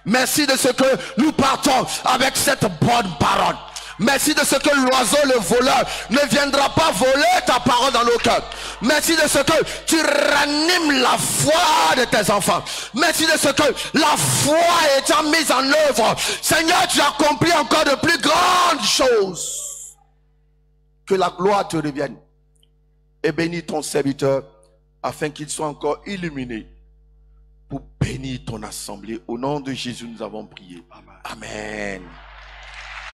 Merci de ce que nous partons avec cette bonne parole. Merci de ce que l'oiseau, le voleur, ne viendra pas voler ta parole dans nos cœurs. Merci de ce que tu ranimes la foi de tes enfants. Merci de ce que la foi étant mise en œuvre, Seigneur, tu accomplis encore de plus grandes choses. Que la gloire te revienne. Et bénis ton serviteur afin qu'il soit encore illuminé pour bénir ton assemblée. Au nom de Jésus, nous avons prié. Amen. Amen.